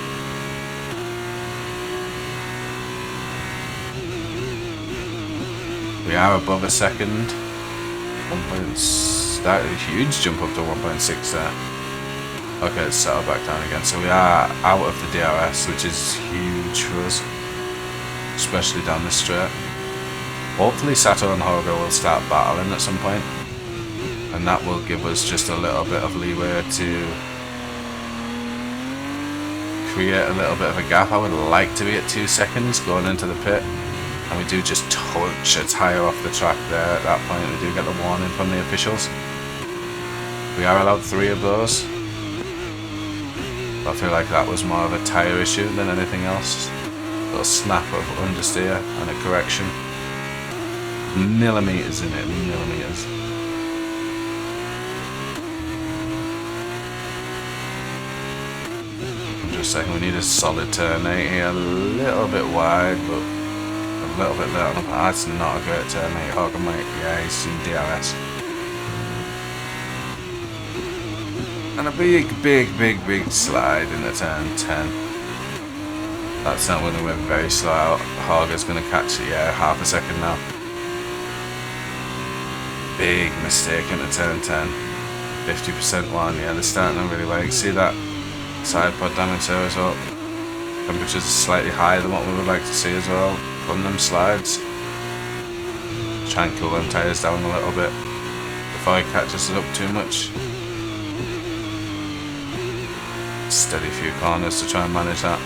We are above a second. 1. That is a huge jump up to 1.6 there. Okay, it's settled back down again. So we are out of the DRS, which is huge for us, especially down this straight. Hopefully Sato and Horger will start battling at some point, and that will give us just a little bit of leeway to create a little bit of a gap. I would like to be at 2 seconds going into the pit, and we do just touch a tyre off the track there. At that point we do get the warning from the officials. We are allowed 3 of those. I feel like that was more of a tyre issue than anything else. A little snap of understeer and a correction. Millimetres in it, millimetres. I'm just saying we need a solid turn 8 here, a little bit wide, but a little bit late on the path. That's not a great turn 8. Horger might, yeah, he's in DRS. And a big slide in the turn 10. That's not when we went very slow out. Horger's going to catch it, yeah, half a second now. Big mistake in the turn 10. 50% one, yeah, they're starting to really well. You can see that side pod damage there as well. Temperatures are slightly higher than what we would like to see as well on them slides. Try and cool them tyres down a little bit before he catches it up too much. Steady few corners to try and manage that.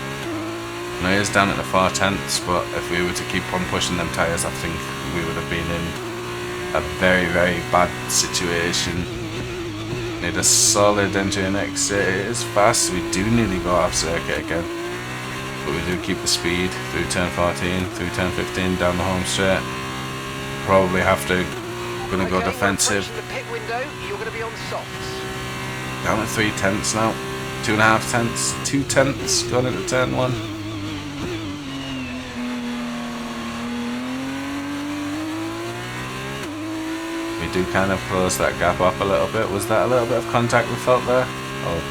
Now he is down at the 4/10, but if we were to keep on pushing them tyres, I think we would have been in a very bad situation. Need a solid entry and exit. It is fast. We do nearly go off circuit again, but we do keep the speed through turn 14, through turn 15, down the home straight. Probably have to gonna go defensive. The pit window, you're going to be on softs. Down at 3/10 now. 2.5 tenths, 2 tenths going into turn 1. We do kind of close that gap up a little bit. Was that a little bit of contact we felt there? Or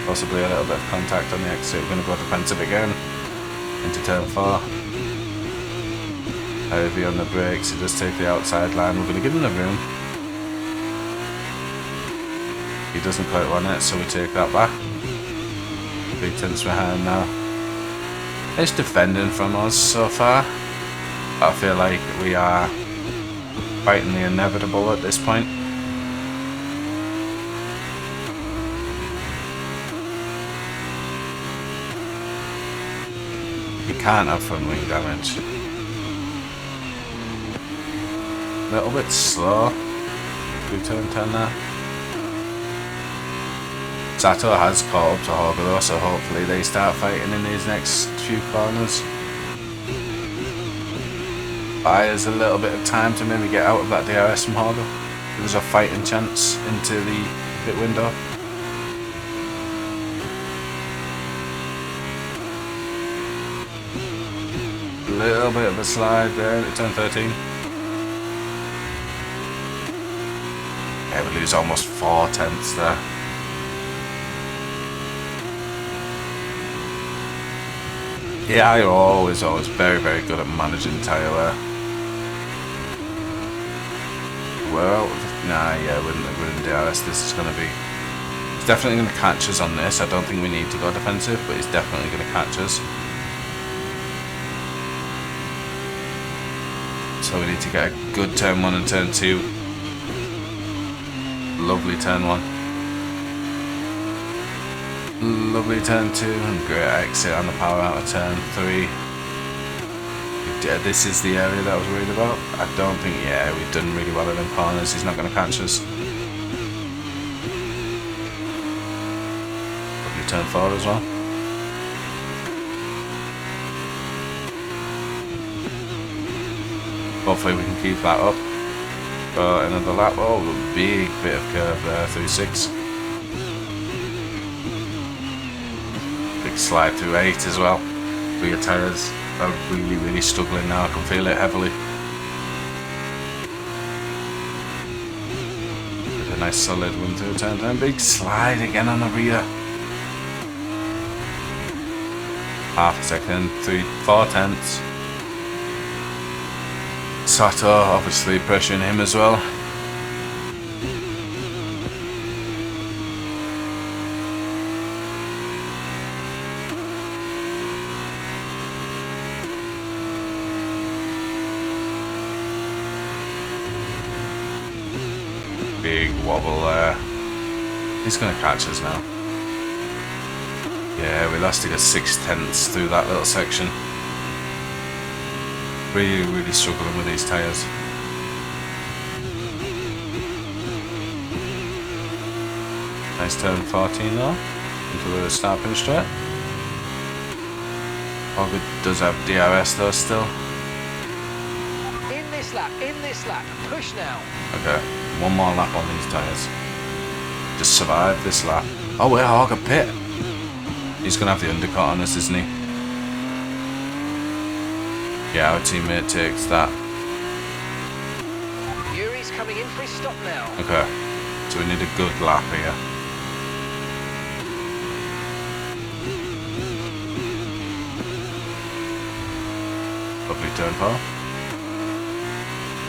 possibly a little bit of contact on the exit. We're going to go defensive again into turn 4. Heavy on the brakes, he does take the outside line. We're going to give him the room. He doesn't quite want it, so we take that back. 3 tenths behind now. It's defending from us so far. I feel like we are fighting the inevitable at this point. We can't have front wing damage. A little bit slow. Through turn 10 there. Sato has caught up to Horger though, so hopefully they start fighting in these next few corners. Buys a little bit of time to maybe get out of that DRS from Horger. There's a fighting chance into the pit window. A little bit of a slide there at turn 13. Yeah, we lose almost 4 tenths there. Yeah, you're always very good at managing tyre wear. Well, nah, yeah, we're in DRS. This is going to be... It's definitely going to catch us on this. I don't think we need to go defensive, but it's definitely going to catch us. So we need to get a good turn 1 and turn 2. Lovely turn 1. Lovely turn 2 and great exit on the power out of turn 3. Yeah, this is the area that I was worried about. I don't think, yeah, we've done really well in the corners. He's not going to catch us. Lovely turn 4 as well. Hopefully we can keep that up. Another lap. Oh, a big bit of curve there through 6. Big slide through 8 as well. Rear tyres are really struggling now. I can feel it heavily. A nice solid one through turn 10. Big slide again on the rear. Half a second, 4 tenths. Sato obviously pressuring him as well. Big wobble there. He's going to catch us now. Yeah, we lost it at 6 tenths through that little section. Really struggling with these tyres. Nice turn 14 though, into the starting straight. Ogre does have DRS though still. In this lap, push now. Okay, one more lap on these tyres. Just survive this lap. Oh, we're Ogre pit. He's gonna have the undercut on us, isn't he? Yeah, our teammate takes that. Yuri's coming in for his stop now. Okay, so we need a good lap here. Lovely turn 4.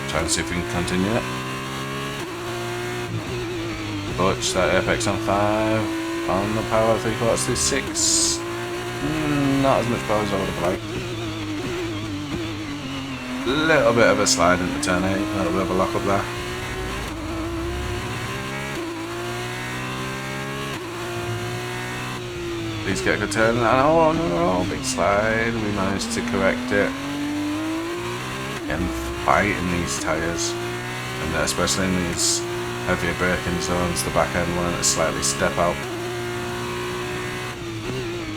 Try and see if we can continue it. Butch, that apex on 5. On the power 3/4 through 6. Not as much power as I would have liked. Little bit of a slide into turn 8, a little bit of a lock up there. Please get a good turn. Oh no, big slide. We managed to correct it. And fighting these tyres, and especially in these heavier braking zones, the back end one to slightly step out.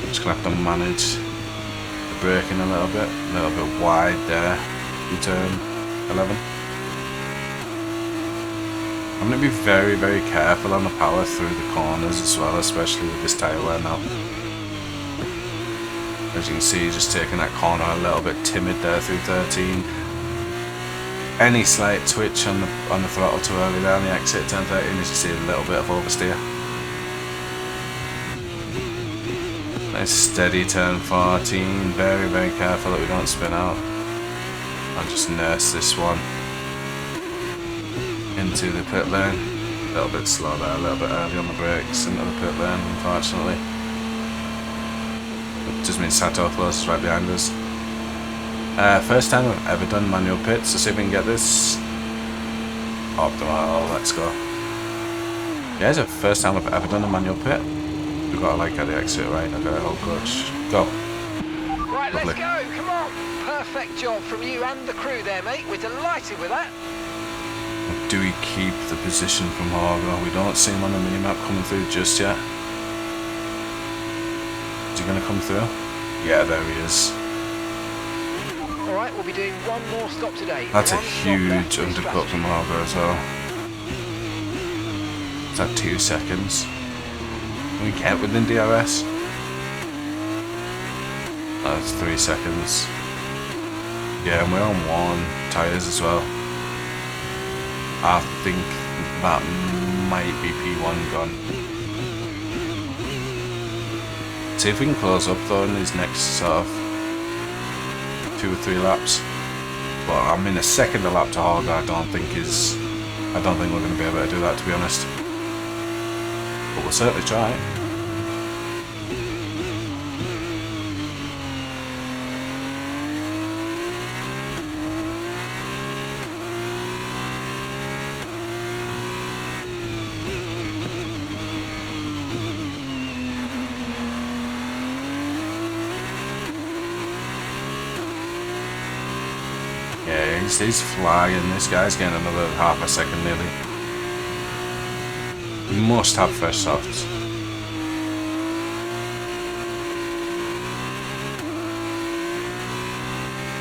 Just gonna have to manage the braking a little bit wide there. Turn 11. I'm going to be very careful on the power through the corners as well, especially with this tyre wear now. As you can see, just taking that corner a little bit timid there through 13. Any slight twitch on the throttle too early there on the exit turn 13, as you see a little bit of oversteer. Nice steady turn 14, very careful that we don't spin out. I'll just nurse this one into the pit lane. A little bit slow there, a little bit early on the brakes into the pit lane, unfortunately. It just means Sato closes right behind us. First time I've ever done manual pits, so see if we can get this optimal. Let's go. Yeah, it's the first time I've ever done a manual pit. We've got to like get the exit right. Okay, hold coach. Go. Right, Lovely. let's go, come on. Perfect job from you and the crew there, mate. We're delighted with that. Do we keep the position from Horgo? We don't see him on the minimap coming through just yet. Is he going to come through? Yeah, there he is. All right, we'll be doing one more stop today. That's a One stop left huge for undercut from Horgo as well. Is that 2 seconds? Can we get within DRS? That's 3 seconds. Yeah, and we're on 1 tyres as well. I think that might be P1 gone. See if we can close up though in these next sort of 2 or 3 laps. But I mean, a second a lap to Horgo I don't think we're going to be able to do that, to be honest. But we'll certainly try. he's flying. This guy's getting another half a second nearly. You must have fresh softs.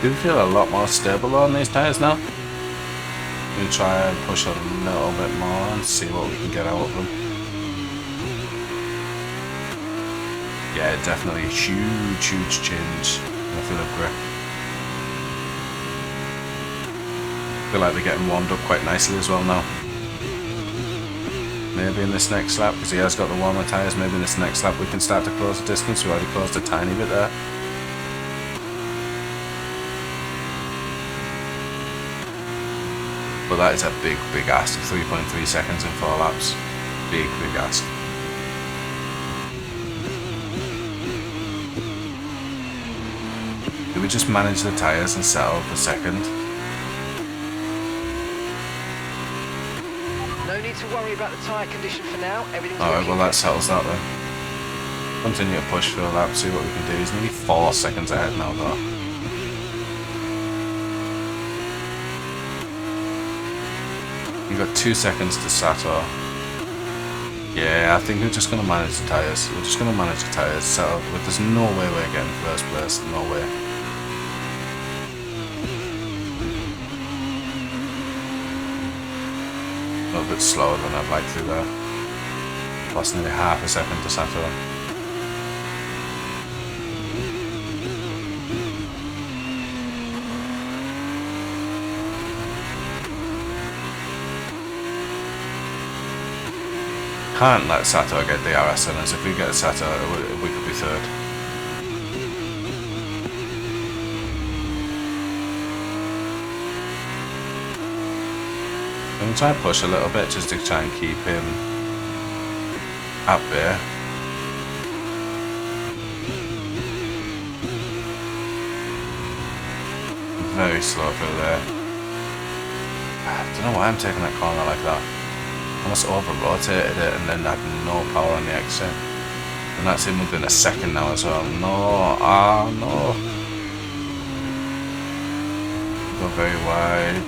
Do feel a lot more stable on these tyres now. We'll try and push a little bit more and see what we can get out of them. Yeah, definitely a huge change in the feel of grip. Feel like they're getting warmed up quite nicely as well now. Maybe in this next lap, because he has got the warmer tyres, maybe in this next lap we can start to close the distance. We already closed a tiny bit there. But that is a big ask. 3.3 seconds in 4 laps. Big ask. Do we just manage the tyres and settle for second? No need to worry about the tyre condition for now. Everything's Alright, looking well that good. settles that then. Continue to push for a lap, see what we can do. He's nearly 4 seconds ahead now though. You've got 2 seconds to Sato. Yeah, I think we're just going to manage the tyres. We're just going to manage the tyres. Settle. But there's no way we're getting first place. No way. A little bit slower than I'd like to there. Lost nearly half a second to Sato. Can't let Sato get DRS on us. If we get Sato, we could be third. I'm going to try and push a little bit just to try and keep him up there. Very slow through there. I don't know why I'm taking that corner like that. Almost over-rotated it and then had no power on the exit. And that's him within a second now as well. No, no. Go very wide.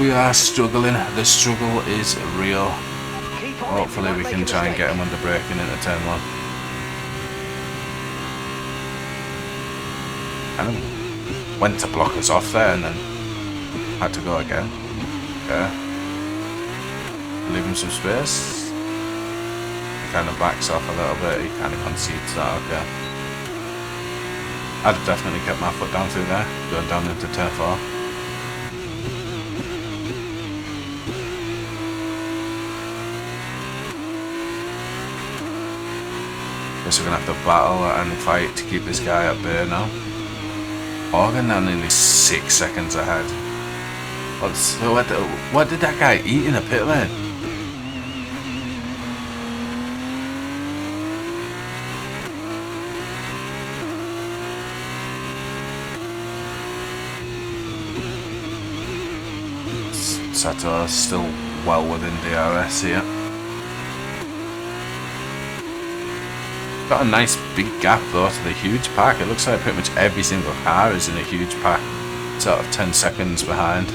We are struggling. The struggle is real. Hopefully we can try and get him under braking into turn 1. Kind of went to block us off there and then had to go again. Okay. Leave him some space. He kind of backs off a little bit. He kind of concedes that. Okay. I'd have definitely kept my foot down through there, going down into turn 4. Guess we're gonna have to battle and fight to keep this guy up there now. Organ now nearly 6 seconds ahead. What did that guy eat in the pit lane? Sato is still well within DRS here. Got a nice big gap though to the huge pack. It looks like pretty much every single car is in a huge pack, sort of 10 seconds behind.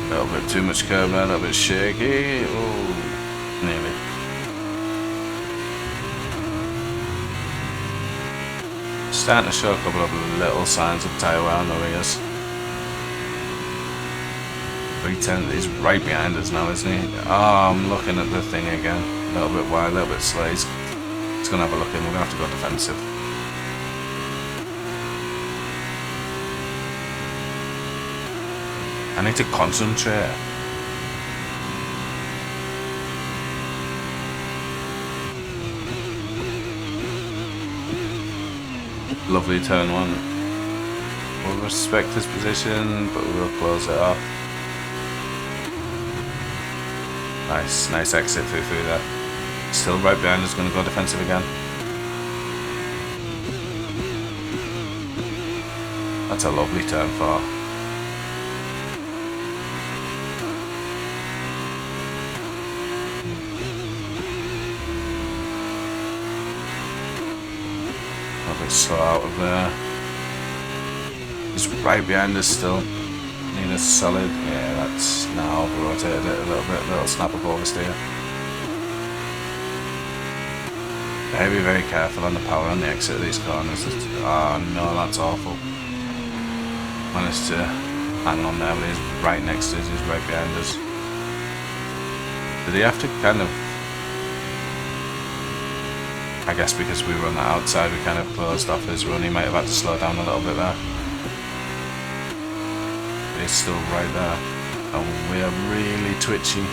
A little bit too much curve there, a little bit shaky. Oh, nearly. Starting to show a couple of little signs of tyre wear on the rears. 310 is right behind us now, isn't he? Oh, I'm looking at the thing again. A little bit wide, a little bit slow. He's going to have a look in. We're going to have to go defensive. I need to concentrate. Lovely turn 1. We'll respect his position, but we'll close it off. Nice exit through there. Still right behind us, going to go defensive again. That's a lovely turn 4. A bit slow out of there. He's right behind us still. Need a solid. Yeah, that's now over rotated it a little bit. Little snap of oversteer. Be very careful on the power on the exit of these corners. Oh no, that's awful. Managed to hang on there, but he's right next to us. He's right behind us. Did he have to kind of... I guess because we were on the outside, we kind of closed off his run. He might have had to slow down a little bit there. But he's still right there. And we are really twitchy,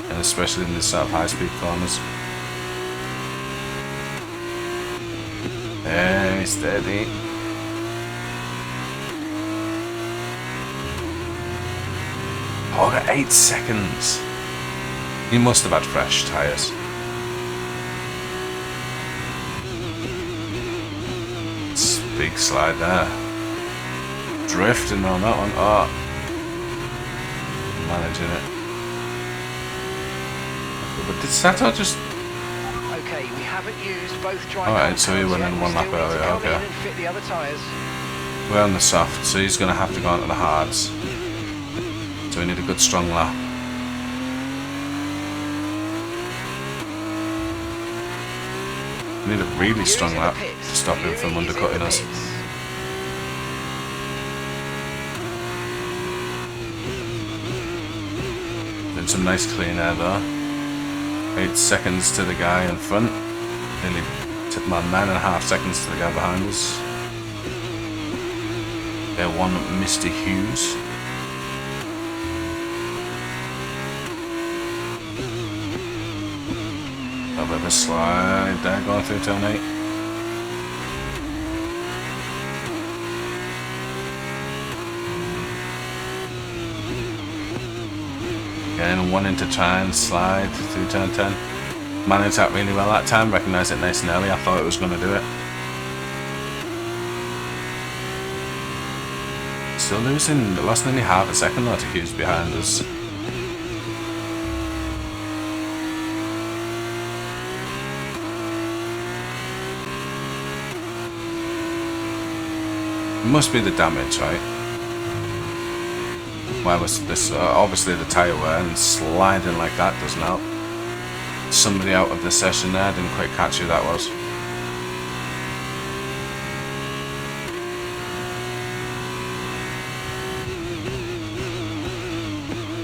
and especially in the sort of high-speed corners. Very steady. Oh, got 8 seconds. He must have had fresh tyres. Big slide there. Drifting on that one. Oh. Managing it. But did Sato just... Okay, we haven't used both dry. Alright, so he went in one lap earlier, okay. Fit the other tyres. We're on the soft, so he's going to have to go onto the hards. So we need a good strong lap. We need a really strong lap to stop him from undercutting us. Doing some nice clean air though. 8 seconds to the guy in front. Nearly took about 9.5 seconds to the guy behind us. They're one Mr. Hughes. A bit of a slide there going through turn 8. Again, wanting to try and slide through turn 10. Managed that really well that time, recognised it nice and early. I thought it was going to do it. Still losing, lost nearly half a second though to Hughes behind us. It must be the damage, right? Why was this? Obviously the tyre wear, and sliding like that doesn't help. Somebody out of the session there, didn't quite catch who that was.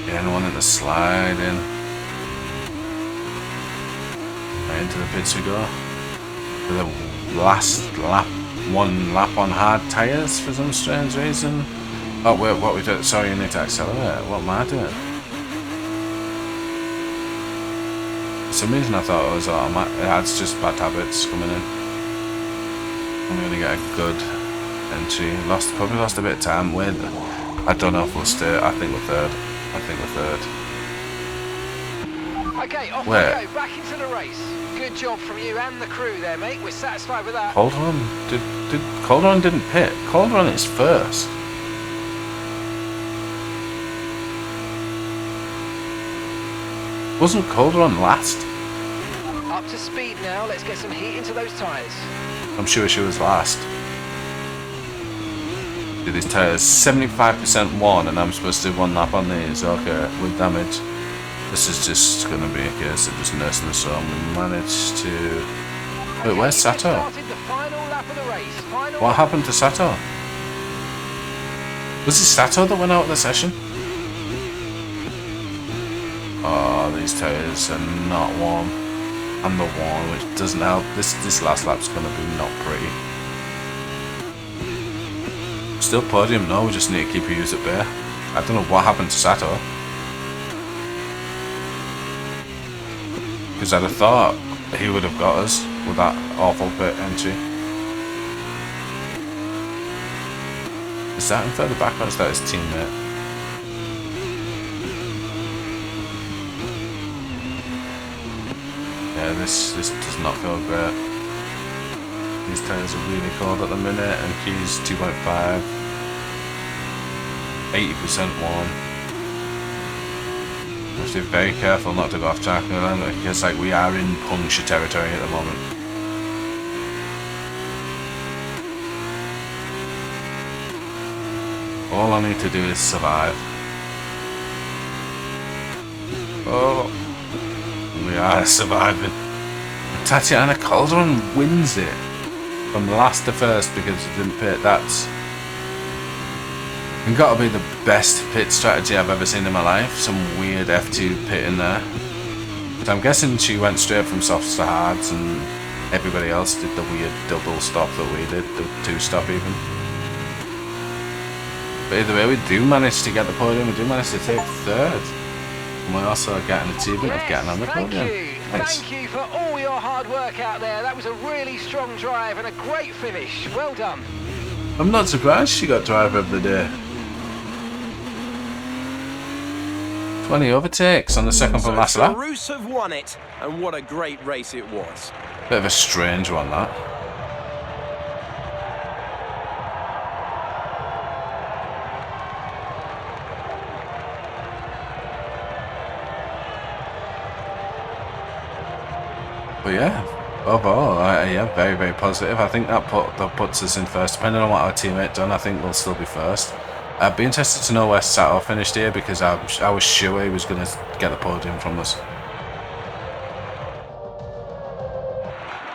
Again, wanting to slide in. Right into the pits we go. For the last lap. 1 lap on hard tyres for some strange reason. Oh wait, what we do? Sorry, you need to accelerate. What am I doing? For some reason I thought it was automatic. It's just bad habits coming in. I'm gonna get a good entry. Probably lost a bit of time with. I don't know if we'll stay. I think we're third. Okay, off we go. Back into the race. Good job from you and the crew there, mate. We're satisfied with that. Calderon Calderon didn't pit. Calderon is first. Wasn't Calderon last? Up to speed now. Let's get some heat into those tyres. I'm sure she was last. These tyres 75% worn, and I'm supposed to do 1 lap on these. Okay, with damage. This is just going to be a case of just nursing the storm. We managed to... Wait, where's Sato? What happened to Sato? Was it Sato that went out of the session? Oh, these tyres are not warm. And they're worn, which doesn't help. This last lap's going to be not pretty. Still podium, no, we just need to keep Hughes at bay. I don't know what happened to Sato. Because I'd have thought he would have got us with that awful pit entry. Is that in further back or is that his teammate? Yeah, this does not feel great. These tyres are really cold at the minute, and Q's 2.5, 80% worn. We have to be very careful not to go off track because like we are in puncture territory at the moment. All I need to do is survive. Oh, we are surviving. Tatiana Calderon wins it from last to first because he didn't pit. That's got to be the best pit strategy I've ever seen in my life. Some weird F2 pit in there. But I'm guessing she went straight from softs to hards and everybody else did the weird double stop that we did, the 2-stop even. But either way, we do manage to get the podium, we do manage to take third. And we also get an achievement of getting on the podium. Nice. Thank you for all your hard work out there. That was a really strong drive and a great finish. Well done. I'm not surprised she got driver of the day. 20 overtakes on the second from last lap. Charus have won it, and what a great race it was. Bit of a strange one, that. But yeah, overall, yeah, very, very positive. I think that puts us in first. Depending on what our teammate done, I think we'll still be first. I'd be interested to know where Sato finished here because I was sure he was going to get the podium from us.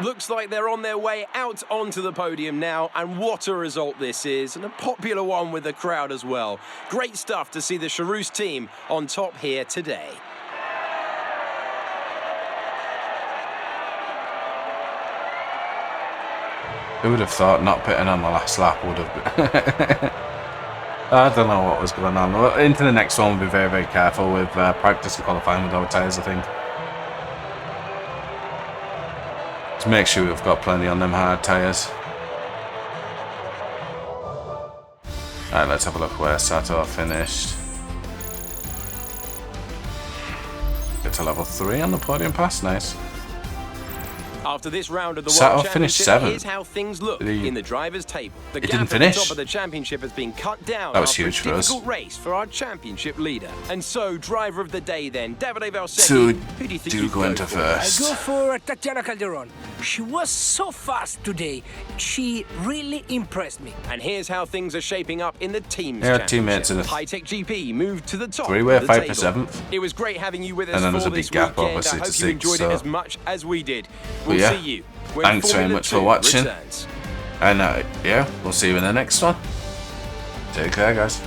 Looks like they're on their way out onto the podium now, and what a result this is, and a popular one with the crowd as well. Great stuff to see the Charus team on top here today. Who would have thought not pitting on the last lap would have been... I don't know what was going on. Into the next one, we'll be very, very careful with practice and qualifying with our tyres, I think. To make sure we've got plenty on them hard tyres. Alright, let's have a look where Sato finished. Get to level 3 on the podium pass, nice. After this round of the Sato World finished Championship, 7th. Here's how things look in the drivers' table. The gap didn't at finish. the top of the championship has been cut down. That was after huge a for us. difficult race for our championship leader. And so, driver of the day then, Davide Valsecchi. Who do you think you'd go into for? first. I go for Tatiana Calderon. She was so fast today. She really impressed me. And here's how things are shaping up in the team's Yeah, championship. teammates in the Hitech GP moved to the top. three-way of the fight for table. 7th. It was great having you with us And then for there's a this big gap, weekend. obviously, I to hope you 6, enjoyed so- it as much as we did. We'll yeah, see you when thanks very Formula much for 2 watching. returns. And yeah, we'll see you in the next one. Take care, guys.